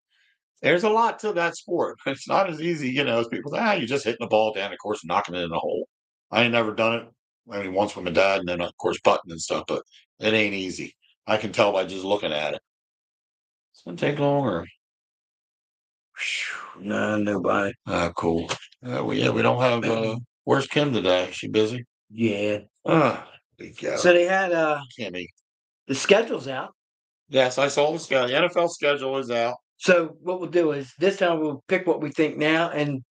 there's a lot to that sport. It's not as easy, as people say, you're just hitting the ball down the course and knocking it in the hole. I ain't never done it. I mean, once with my dad, and then of course putting and stuff, but it ain't easy. I can tell by just looking at it. It's gonna take longer. No, nobody. Cool. We don't have. Where's Kim today? Is she busy? Yeah. There you go. So they had Kimmy. The schedule's out. Yes, I saw the schedule. The NFL schedule is out. So what we'll do is this time we'll pick what we think now, and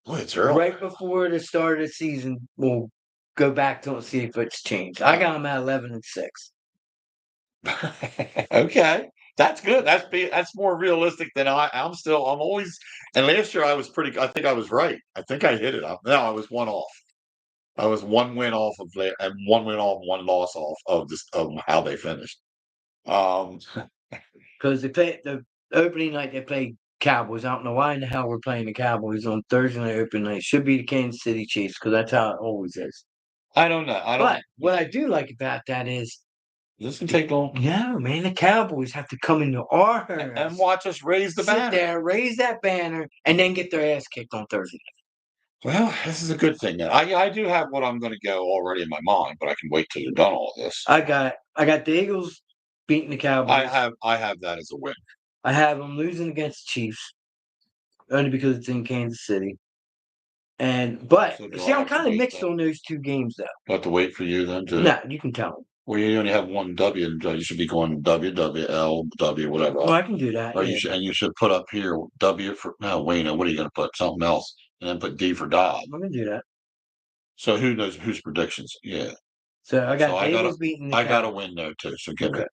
it's early. Right before the start of the season, we'll go back to it and see if it's changed. I got them at 11-6. Okay, that's good. That's more realistic than I'm always. And last year I was pretty. I think I was right. I think I hit it. No, I was one off. I was one win off of and one win off, one loss off of this of how they finished. Because they play the opening night. They play Cowboys. I don't know why in the hell we're playing the Cowboys on Thursday night opening night. Should be the Kansas City Chiefs because that's how it always is. I don't know. But what I do like about that is this can take long. No, man, the Cowboys have to come into our house and watch us raise the sit banner. there, raise that banner, and then get their ass kicked on Thursday. Well, this is a good thing. Then I do have what I'm going to go already in my mind, but I can wait till you're done all this. I got the Eagles beating the Cowboys. I have that as a win. I have them losing against the Chiefs only because it's in Kansas City. But see, I'm kind of mixed on those two games, though. I have to wait for you then to. No, you can tell them. Well, you only have one W, and you should be going WWL, whatever. Well, I can do that. Right, yeah. you should put up here W for Wayno. What are you going to put? Something else, and then put D for Dob. I'm gonna do that. So who knows whose predictions? Yeah. So I got Eagles beating the Cowboys. I got a win though too. So get it.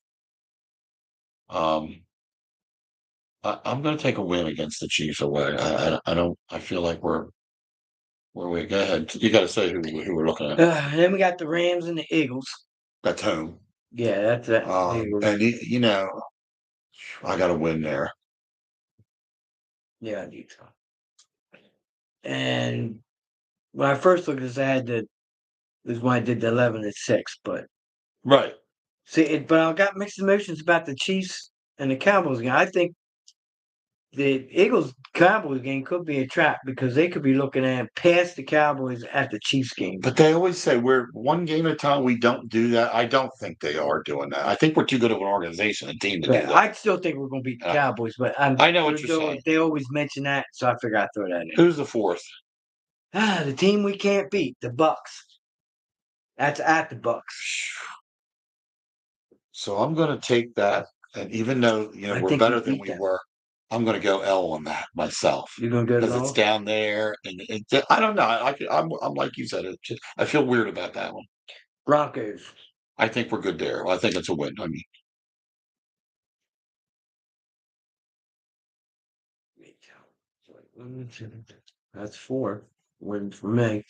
I'm going to take a win against the Chiefs away. I don't. I feel like we're. Where we go ahead. You got to say who we're looking at. Then we got the Rams and the Eagles. That's home. Yeah, that's it. And I got to win there. Yeah, I do so. And when I first looked at this, I had to. This is when I did the 11-6, but right. See, but I got mixed emotions about the Chiefs and the Cowboys game. I think the Eagles Cowboys game could be a trap because they could be looking at past the Cowboys at the Chiefs game. But they always say we're one game at a time. We don't do that. I don't think they are doing that. I think we're too good of an organization and team to do that. I still think we're going to beat the Cowboys, but I know what you're saying. They always mention that, so I figured I'd throw that in. Who's the fourth? The team we can't beat, the Bucks. That's at the Bucks. So I'm going to take that, and even though we're better than we were, I'm going to go L on that myself. You're going to go because it's down there, and I don't know. I'm like you said. I feel weird about that one. Broncos. I think we're good there. I think it's a win. I mean, that's 4 wins for me.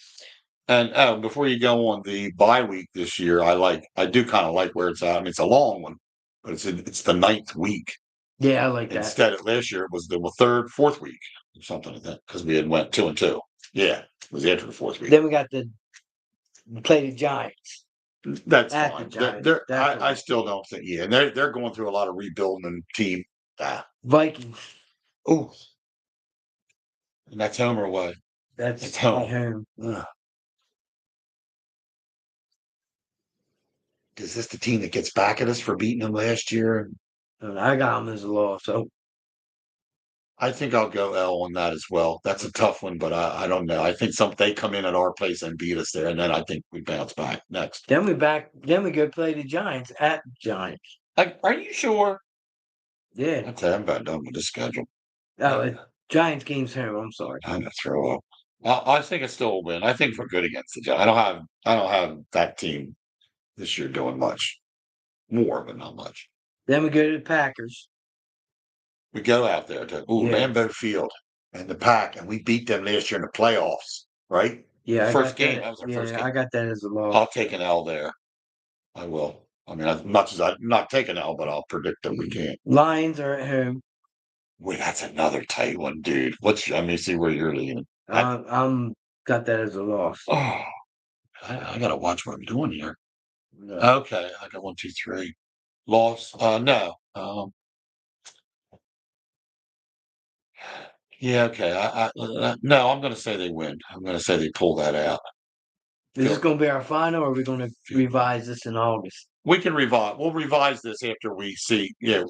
And before you go on the bye week this year, I do kind of like where it's at. I mean, it's a long one, but it's the 9th week. Yeah, I like that. Instead of last year, it was the 3rd, 4th week or something like that because we had went 2-2. Yeah, it was after the 4th week. Then we got play the Giants. That's fine. I still don't think. Yeah, and they're going through a lot of rebuilding and team. Vikings. Oh, and that's home or what? That's home. Is this the team that gets back at us for beating them last year? I got them as a loss. So I think I'll go L on that as well. That's a tough one, but I don't know. I think they come in at our place and beat us there, and then I think we bounce back next. Then we go play the Giants at the Giants. Are you sure? Yeah. Okay, I'm about done with the schedule. Oh, Giants game's home. I'm sorry. I'm gonna throw up. I think it's still a win. I think we're good against the Giants. I don't have that team this year doing much. More, but not much. Then we go to the Packers. We go out there to Lambeau Field and the Pack, and we beat them last year in the playoffs, right? Yeah, first game. That was our first game. I got that as a loss. I'll take an L there. I will. I mean, as much as I'm not taking L, but I'll predict that we can. Lions are at home. Wait, that's another tight one, dude. Let me see where you're leaning. I'm got that as a loss. Oh, I gotta watch what I'm doing here. No. Okay, I got 1, 2, 3. Loss? No. Yeah, okay. No, I'm going to say they win. I'm going to say they pull that out. Is this going to be our final, or are we going to revise this in August? We can revise. We'll revise this after we see. Yeah.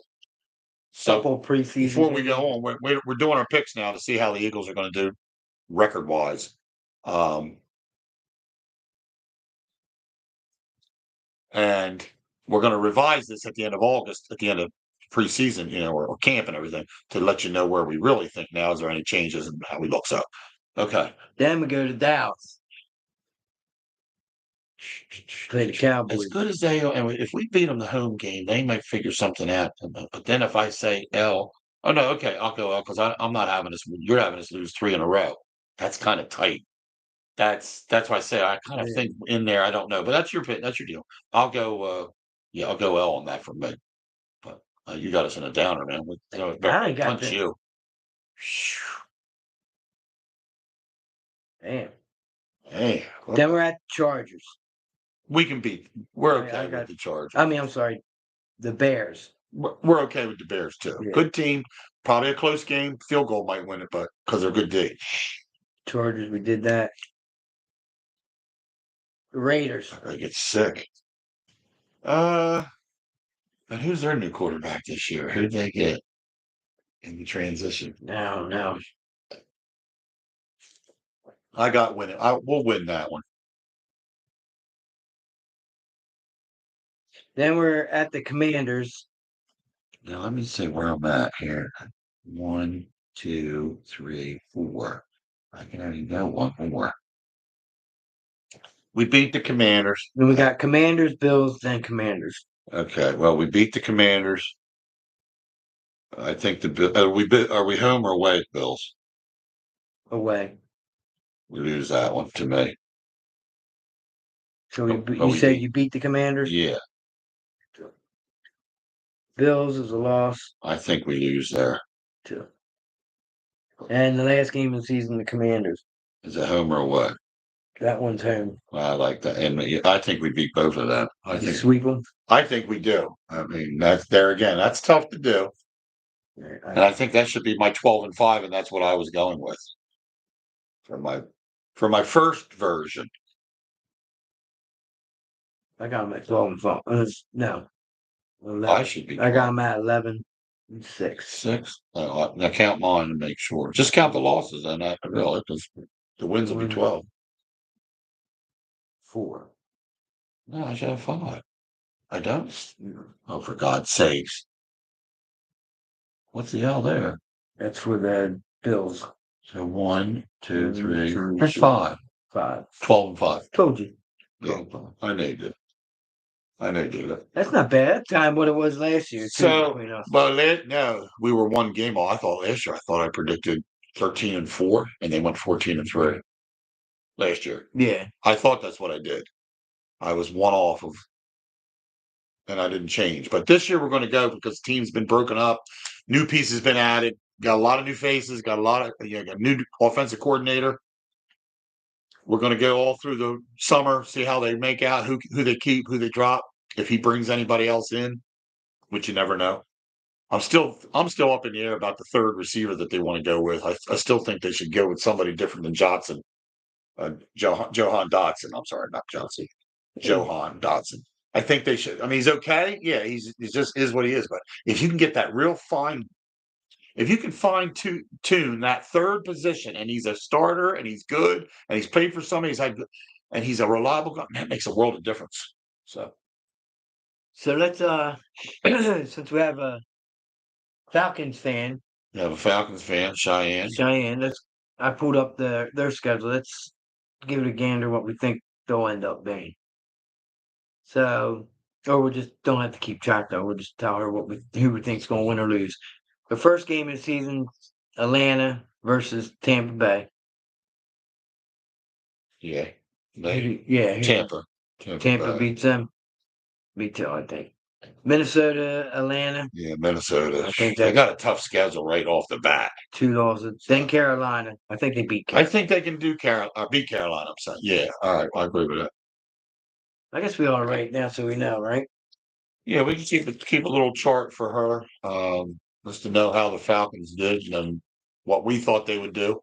So preseason. Before we go on, we're doing our picks now to see how the Eagles are going to do record wise. And we're going to revise this at the end of August, at the end of preseason, or camp and everything, to let you know where we really think now. Is there any changes in how we look? So, okay. Then we go to Dallas. Play the Cowboys. As good as they are, and if we beat them the home game, they might figure something out. But then if I say L, oh no, okay, I'll go L because I'm not having us. You're having us lose 3 in a row. That's kind of tight. That's why I say I kind of think in there. I don't know, but that's your pick. That's your deal. I'll go. Yeah, I'll go L on that for me. But you got us in a downer, man. I ain't got punch that. you. Damn. Hey, Then we're at Chargers. we can beat. We're I okay got- with the Chargers. I mean, I'm sorry, the Bears. We're okay with the Bears too. Yeah. Good team. Probably a close game. Field goal might win it, but because they're good D. Chargers, we did that. The Raiders. I get sick. And who's their new quarterback this year? Who'd they get in the transition? No. I got winning. We'll win that one. Then we're at the Commanders. Now let me see where I'm at here. 1, 2, 3, 4. I can only go one more. We beat the Commanders. Then we got Commanders, Bills, then Commanders. Okay, well, we beat the Commanders. I think are we home or away at Bills? Away. We lose that one to me. So you said you beat the Commanders? Yeah. Bills is a loss. I think we lose there. Two. And the last game of the season, the Commanders. Is it home or away? That one's home. I like that. And I think we beat both of them. You sweep them? I think we do. I mean, that's there again. That's tough to do. And I think that should be my 12-5, and that's what I was going with for my first version. I got them at 12-5. No. 11. I should be. I got them at 11-6. 6. Now count mine to make sure. Just count the losses, and that really, because the wins will be 12. 4. No, I should have 5. I don't. Oh, for God's sakes! What's the L there? That's for the Bills. So 1, 2, 3. 3, That's 5. 5. 12-5. Told you. Yeah, I named it. That's not bad. Time what it was last year. So, no, we were one game off. I thought last year. I thought I predicted 13-4, and they went 14-3 last year. Yeah, I thought that's what I did. I was one off of, and I didn't change. But this year we're going to go because the team's been broken up, new pieces been added, got a lot of new faces, got a new offensive coordinator. We're going to go all through the summer, see how they make out, who they keep, who they drop, if he brings anybody else in, which you never know. I'm still up in the air about the third receiver that they want to go with. I still think they should go with somebody different than Johnson. Johan Dotson. I'm sorry, not Johnson. Johan Dotson. I think they should. I mean, he's okay. Yeah, he's just is what he is. But if you can get that real fine, if you can fine tune that third position, and he's a starter, and he's good, and he's played for somebody, and he's a reliable guy, that makes a world of difference. So let's since we have a Falcons fan. You have a Falcons fan, Cheyenne. I pulled up their schedule. Let's give it a gander what we think they'll end up being. So, or we just don't have to keep track though. We'll just tell her who we think's going to win or lose. The first game of the season, Atlanta versus Tampa Bay. Yeah. Tampa. Tampa beats them. Me too, I think. Minnesota, Atlanta. Yeah, Minnesota. I think they got a tough schedule right off the bat. 2 losses. Then Carolina. I think they beat Carolina. I think they can do beat Carolina. I'm saying. Yeah, all right. I agree with that. I guess we are right now, so we know, right? Yeah, we can keep a little chart for her, just to know how the Falcons did and what we thought they would do.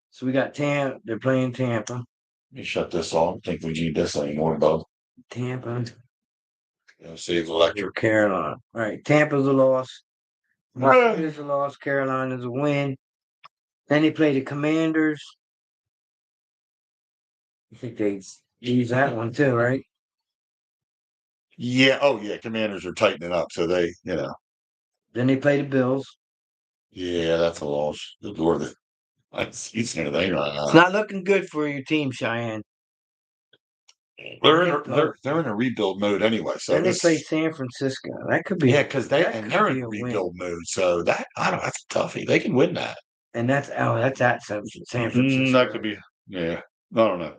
So we got Tampa. They're playing Tampa. Let me shut this off. I don't think we need this anymore, Bob. Tampa. Save electric. Carolina. All right. Tampa's a loss. Minnesota's a loss. Carolina's a win. Then they play the Commanders. I think they use that one too, right? Yeah. Oh, yeah. Commanders are tightening up, so they. Then they play the Bills. Yeah, that's a loss. Good Lord. It's not looking good for your team, Cheyenne. They're in a rebuild mode anyway. So then they play San Francisco. That could be because they're in rebuild mode. So that I don't know, that's a toughie. They can win that. And that's at San Francisco. That could be. Yeah, I don't know.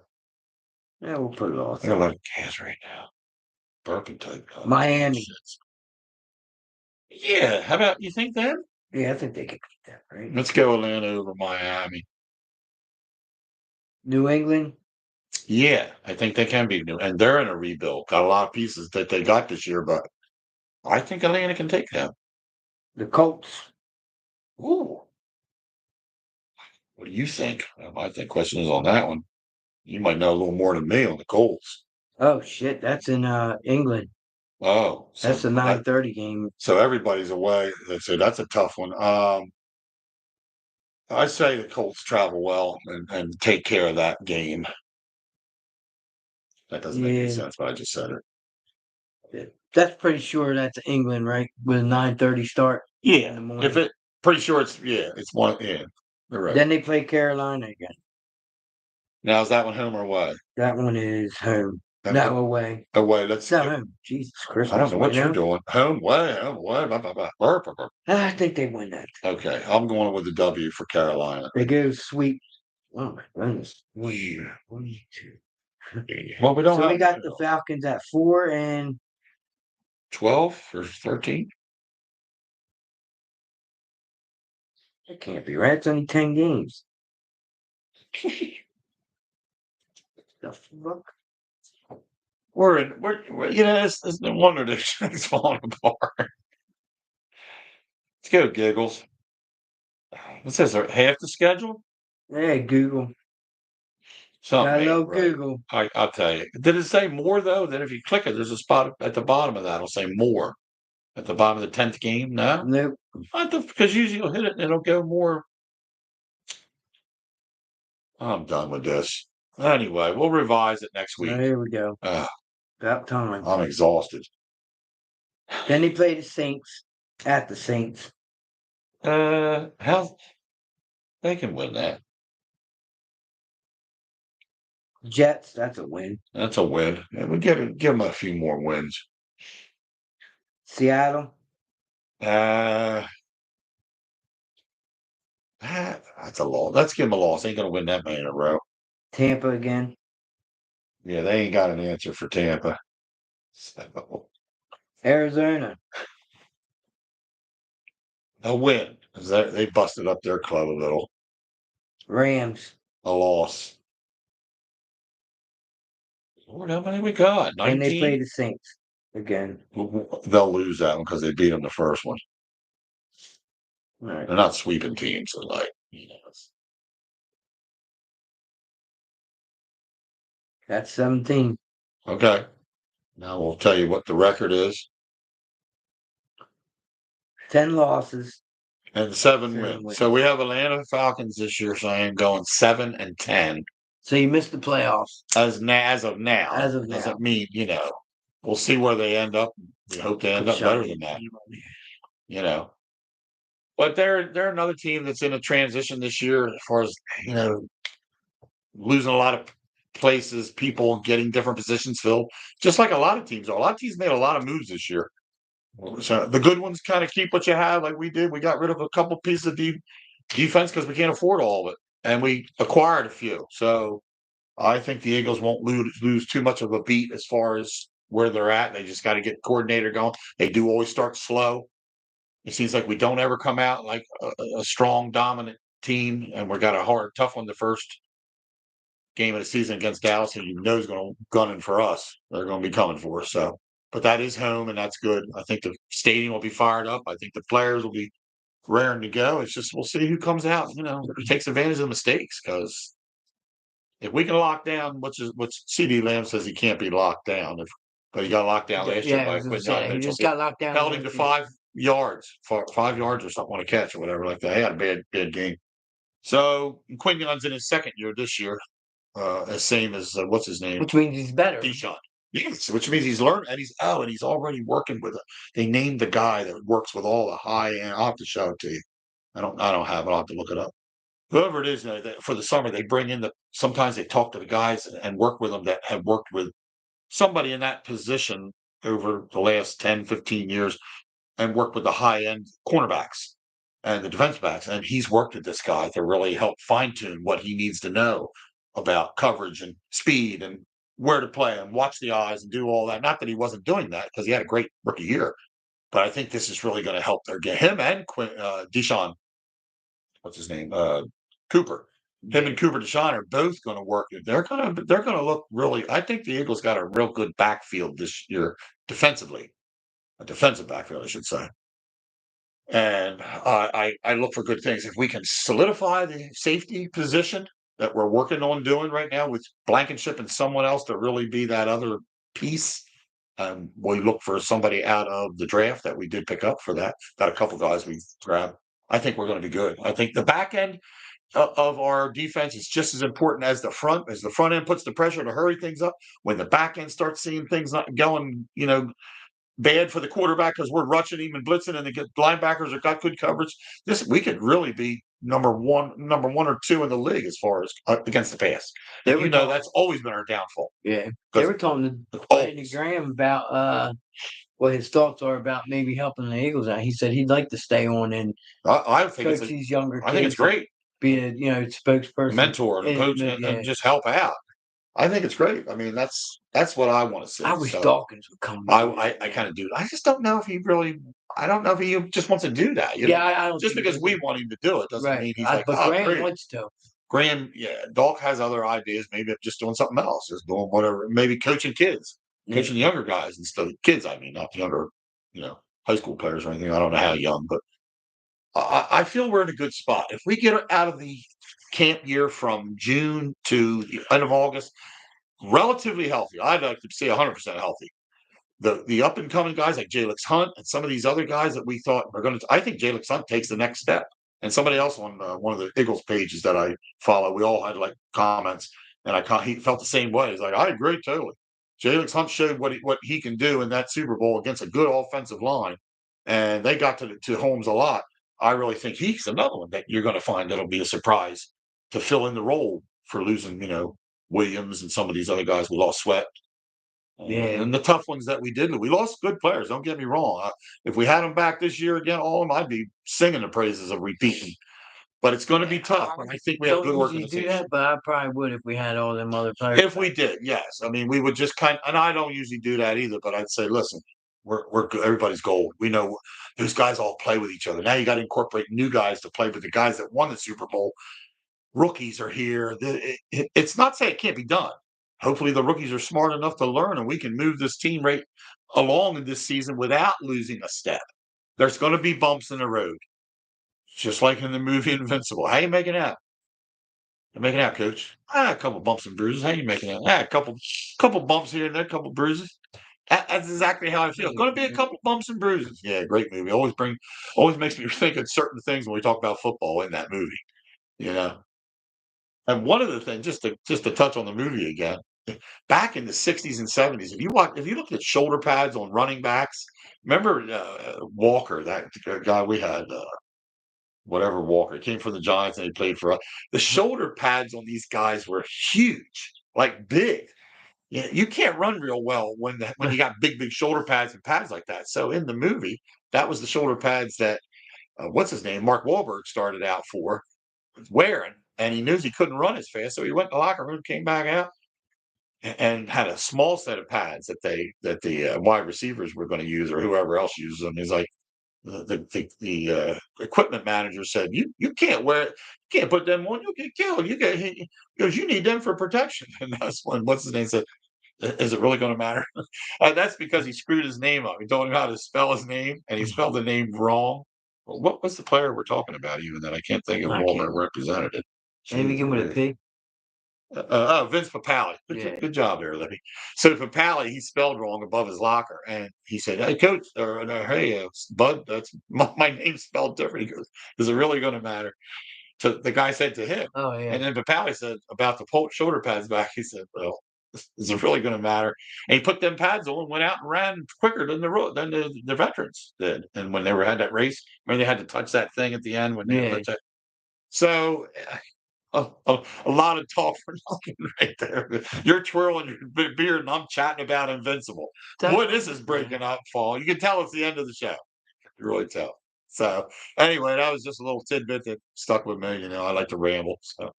Yeah, we'll put it all. I got a lot of gas right now. Burping type. Miami. Yeah, how about you think that? Yeah, I think they could beat that, right? Let's go Atlanta over Miami. New England. Yeah, I think they can be new, and they're in a rebuild. Got a lot of pieces that they got this year, but I think Atlanta can take them. The Colts. Ooh. What do you think? I think question is on that one. You might know a little more than me on the Colts. Oh shit, that's in England. Oh, that's a 9:30 game. So everybody's away. So that's a tough one. I say the Colts travel well and take care of that game. That doesn't make any sense, but I just said it. That's pretty sure that's England, right? With a 9:30 start. Yeah, in the morning. If it pretty sure it's one. Yeah, they're right. Then they play Carolina again. Now is that one home or away? That one is home. No, away. Away. Let's go home. Jesus Christmas. I don't know what you're doing. Home, way, I think they win that. Okay, I'm going with the W for Carolina. They go sweep. Oh my goodness. 1 year. 1, 2. Well, we don't. So we got the Falcons at 4 and 12 or 13. It can't be right. It's only 10 games. The fuck? We're it's no wonder this thing's falling apart. Let's go, Giggles. What says there half the schedule? Yeah, Google. Something. Hello, Google. I'll tell you. Did it say more though? Then if you click it, there's a spot at the bottom of that. It'll say more at the bottom of the 10th game. No, nope. Because usually you'll hit it and it'll go more. I'm done with this. Anyway, we'll revise it next week. Here we go. About time. I'm exhausted. Then they play the Saints at the Saints. How they can win that? Jets, that's a win. That's a win. Yeah, we give them a few more wins. Seattle. That's a loss. Let's give them a loss. Ain't gonna win that many in a row. Tampa again. Yeah, they ain't got an answer for Tampa. So. Arizona. A win. They busted up their club a little. Rams. A loss. Lord, how many we got? 19? And they play the Saints again. They'll lose that one because they beat them the first one. Right. They're not sweeping teams. So That's 17. Okay. Now we'll tell you what the record is. 10 losses. And 7 wins. So we have Atlanta Falcons this year saying going 7-10. So you missed the playoffs. As of now. As of now. Doesn't mean, we'll see where they end up. We hope they end up better than that. But they're another team that's in a transition this year as far as, losing a lot of places, people getting different positions filled. Just like a lot of teams are. A lot of teams made a lot of moves this year. So the good ones kind of keep what you have, like we did. We got rid of a couple pieces of defense because we can't afford all of it, and we acquired a few. So I think the Eagles won't lose too much of a beat as far as where they're at. They just got to get the coordinator going. They do always start slow. It seems like we don't ever come out like a strong, dominant team, and we got a tough one the first game of the season against Dallas, and is going to gun in for us. They're going to be coming for us. So. But that is home, and that's good. I think the stadium will be fired up. I think the players will be raring to go. It's just we'll see who comes out, who takes advantage of mistakes. Because if we can lock down, which CD Lamb says he can't be locked down, but he got locked down last year by Quinton. He just got locked down. Held him to 5 yards, 5 yards or something on a catch or whatever like that. He had a bad game. So Quinton's in his second year this year, same as what's his name, which means he's better. Deshaun. Yes, which means he's learned, and he's already working with it. They named the guy that works with all the high end. I'll have to show it to you. I don't have it. I'll have to look it up. Whoever it is, for the summer, they bring in sometimes they talk to the guys and work with them that have worked with somebody in that position over the last 10, 15 years and worked with the high-end cornerbacks and the defense backs. And he's worked with this guy to really help fine-tune what he needs to know about coverage and speed and where to play and watch the eyes and do all that. Not that he wasn't doing that, because he had a great rookie year. But I think this is really going to help their game. Him and Deshaun, what's his name? Cooper. Him and Cooper Deshaun are both going to work. They're going to look really. I think the Eagles got a real good backfield this year defensively, a defensive backfield, I should say. And I look for good things. If we can solidify the safety position that we're working on doing right now with Blankenship and someone else to really be that other piece, we look for somebody out of the draft that we did pick up for that. Got a couple guys we grabbed. I think we're going to be good. I think the back end of our defense is just as important as the front. As the front end puts the pressure to hurry things up, when the back end starts seeing things not going, bad for the quarterback because we're rushing him and blitzing, and the linebackers have got good coverage. We could really be number one or two in the league as far as against the pass. That's always been our downfall. Yeah, they were talking to Brandon Graham about what his thoughts are about maybe helping the Eagles out. He said he'd like to stay on and I think coach these younger kids. I think it's great. Be a spokesperson, mentor, and coach, and just help out. I think it's great. I mean, that's what I want to see. I wish Dawkins would come. I kind of do. I just don't know if he really. I don't know if he just wants to do that. I don't. Just because we want him to do it doesn't mean he's like. But Graham wants to. Graham, Doc has other ideas. Maybe of just doing something else, just doing whatever. Maybe coaching kids, coaching younger guys instead of kids. I mean, not the younger, high school players or anything. I don't know how young, but I feel we're in a good spot. If we get out of the camp year from June to the end of August relatively healthy, I'd like to say 100% healthy. The up and coming guys like Jalix Hunt and some of these other guys that we thought are going to, I think Jalix Hunt takes the next step. And somebody else on one of the Eagles pages that I follow, we all had like comments, and he felt the same way. He's like, I agree totally. Jalix Hunt showed what he can do in that Super Bowl against a good offensive line, and they got to Holmes a lot. I really think he's another one that you're going to find that'll be a surprise to fill in the role for losing, Williams and some of these other guys. We lost Sweat. And the tough ones that we did, we lost good players. Don't get me wrong. If we had them back this year again, all of them, I'd be singing the praises of repeating. But it's going to be tough. I think we have good organization. Do that, but I probably would if we had all them other players. If we did, yes. I mean, we would just and I don't usually do that either. But I'd say, listen, we're good. Everybody's gold. We know those guys all play with each other. Now you got to incorporate new guys to play with the guys that won the Super Bowl. Rookies are here. It's not saying it can't be done. Hopefully the rookies are smart enough to learn, and we can move this team right along in this season without losing a step. There's going to be bumps in the road, just like in the movie Invincible. How you making out? You're making out, Coach. A couple bumps and bruises. How you making out? A couple bumps here and there, a couple bruises. That's exactly how I feel. Going to be a couple bumps and bruises. Yeah, great movie. Always makes me think of certain things when we talk about football in that movie. And one of the things, just to touch on the movie again, back in the 60s and 70s, if you look at shoulder pads on running backs, remember Walker, that guy we had, whatever Walker, came from the Giants and he played for us. The shoulder pads on these guys were huge, like big. You can't run real well when you got big shoulder pads and pads like that. So in the movie, that was the shoulder pads that what's his name, Mark Wahlberg started out wearing. And he knew he couldn't run as fast, so he went to the locker room, came back out, and had a small set of pads that the wide receivers were going to use or whoever else uses them. He's like, the equipment manager said, you can't put them on, you'll get killed. He goes, you need them for protection. And that's when what's his name said, is it really going to matter? That's because he screwed his name up. He told him how to spell his name, and he spelled the name wrong. Well, what was the player we're talking about? Even that I can't think of. Walmart representative. Maybe begin with a P. Vince Papale. Good job there, Libby. So Papale, he spelled wrong above his locker, and he said, "Hey, coach, or hey, Bud, that's my name's spelled different." He goes, "Is it really going to matter?" So the guy said to him, "Oh yeah." And then Papale said about the shoulder pads back. He said, "Well, is it really going to matter?" And he put them pads on and went out and ran quicker than the veterans did. And when they had that race, remember they had to touch that thing at the end when they touched that. So a lot of talk for nothing right there. You're twirling your beard, and I'm chatting about Invincible. Boy, this is breaking up, fall. You can tell it's the end of the show. You really tell. So anyway, that was just a little tidbit that stuck with me. I like to ramble. So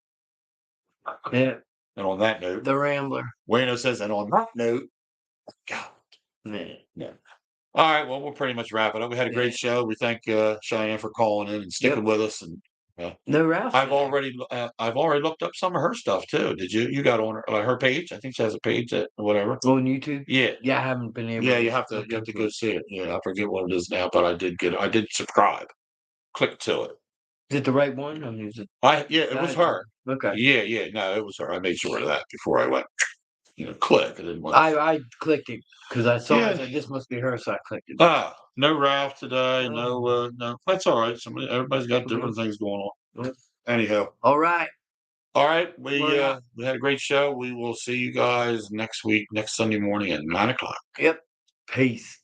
Yeah, and on that note, the Rambler. Wayno says, and on that note, God, Man. yeah. All right, well, we'll pretty much wrap it up. We had a great show. We thank Cheyenne for calling in and sticking with us. And No Ralph. I've already looked up some of her stuff too. Did you? You got on her page? I think she has a page or whatever on YouTube. Yeah, Yeah, I haven't been able. yeah. You have to go see it. Yeah, I forget what it is now, but I did subscribe. Click to it. Is it the right one? I mean, it was her. Okay. Yeah. No, it was her. I made sure of that before I went. Click. I didn't want. I clicked it because I saw. I said, this must be her, so I clicked it. No Ralph today. No. That's all right. Everybody's got different things going on. Anyhow. All right. We had a great show. We will see you guys next week, next Sunday morning at 9:00. Yep. Peace.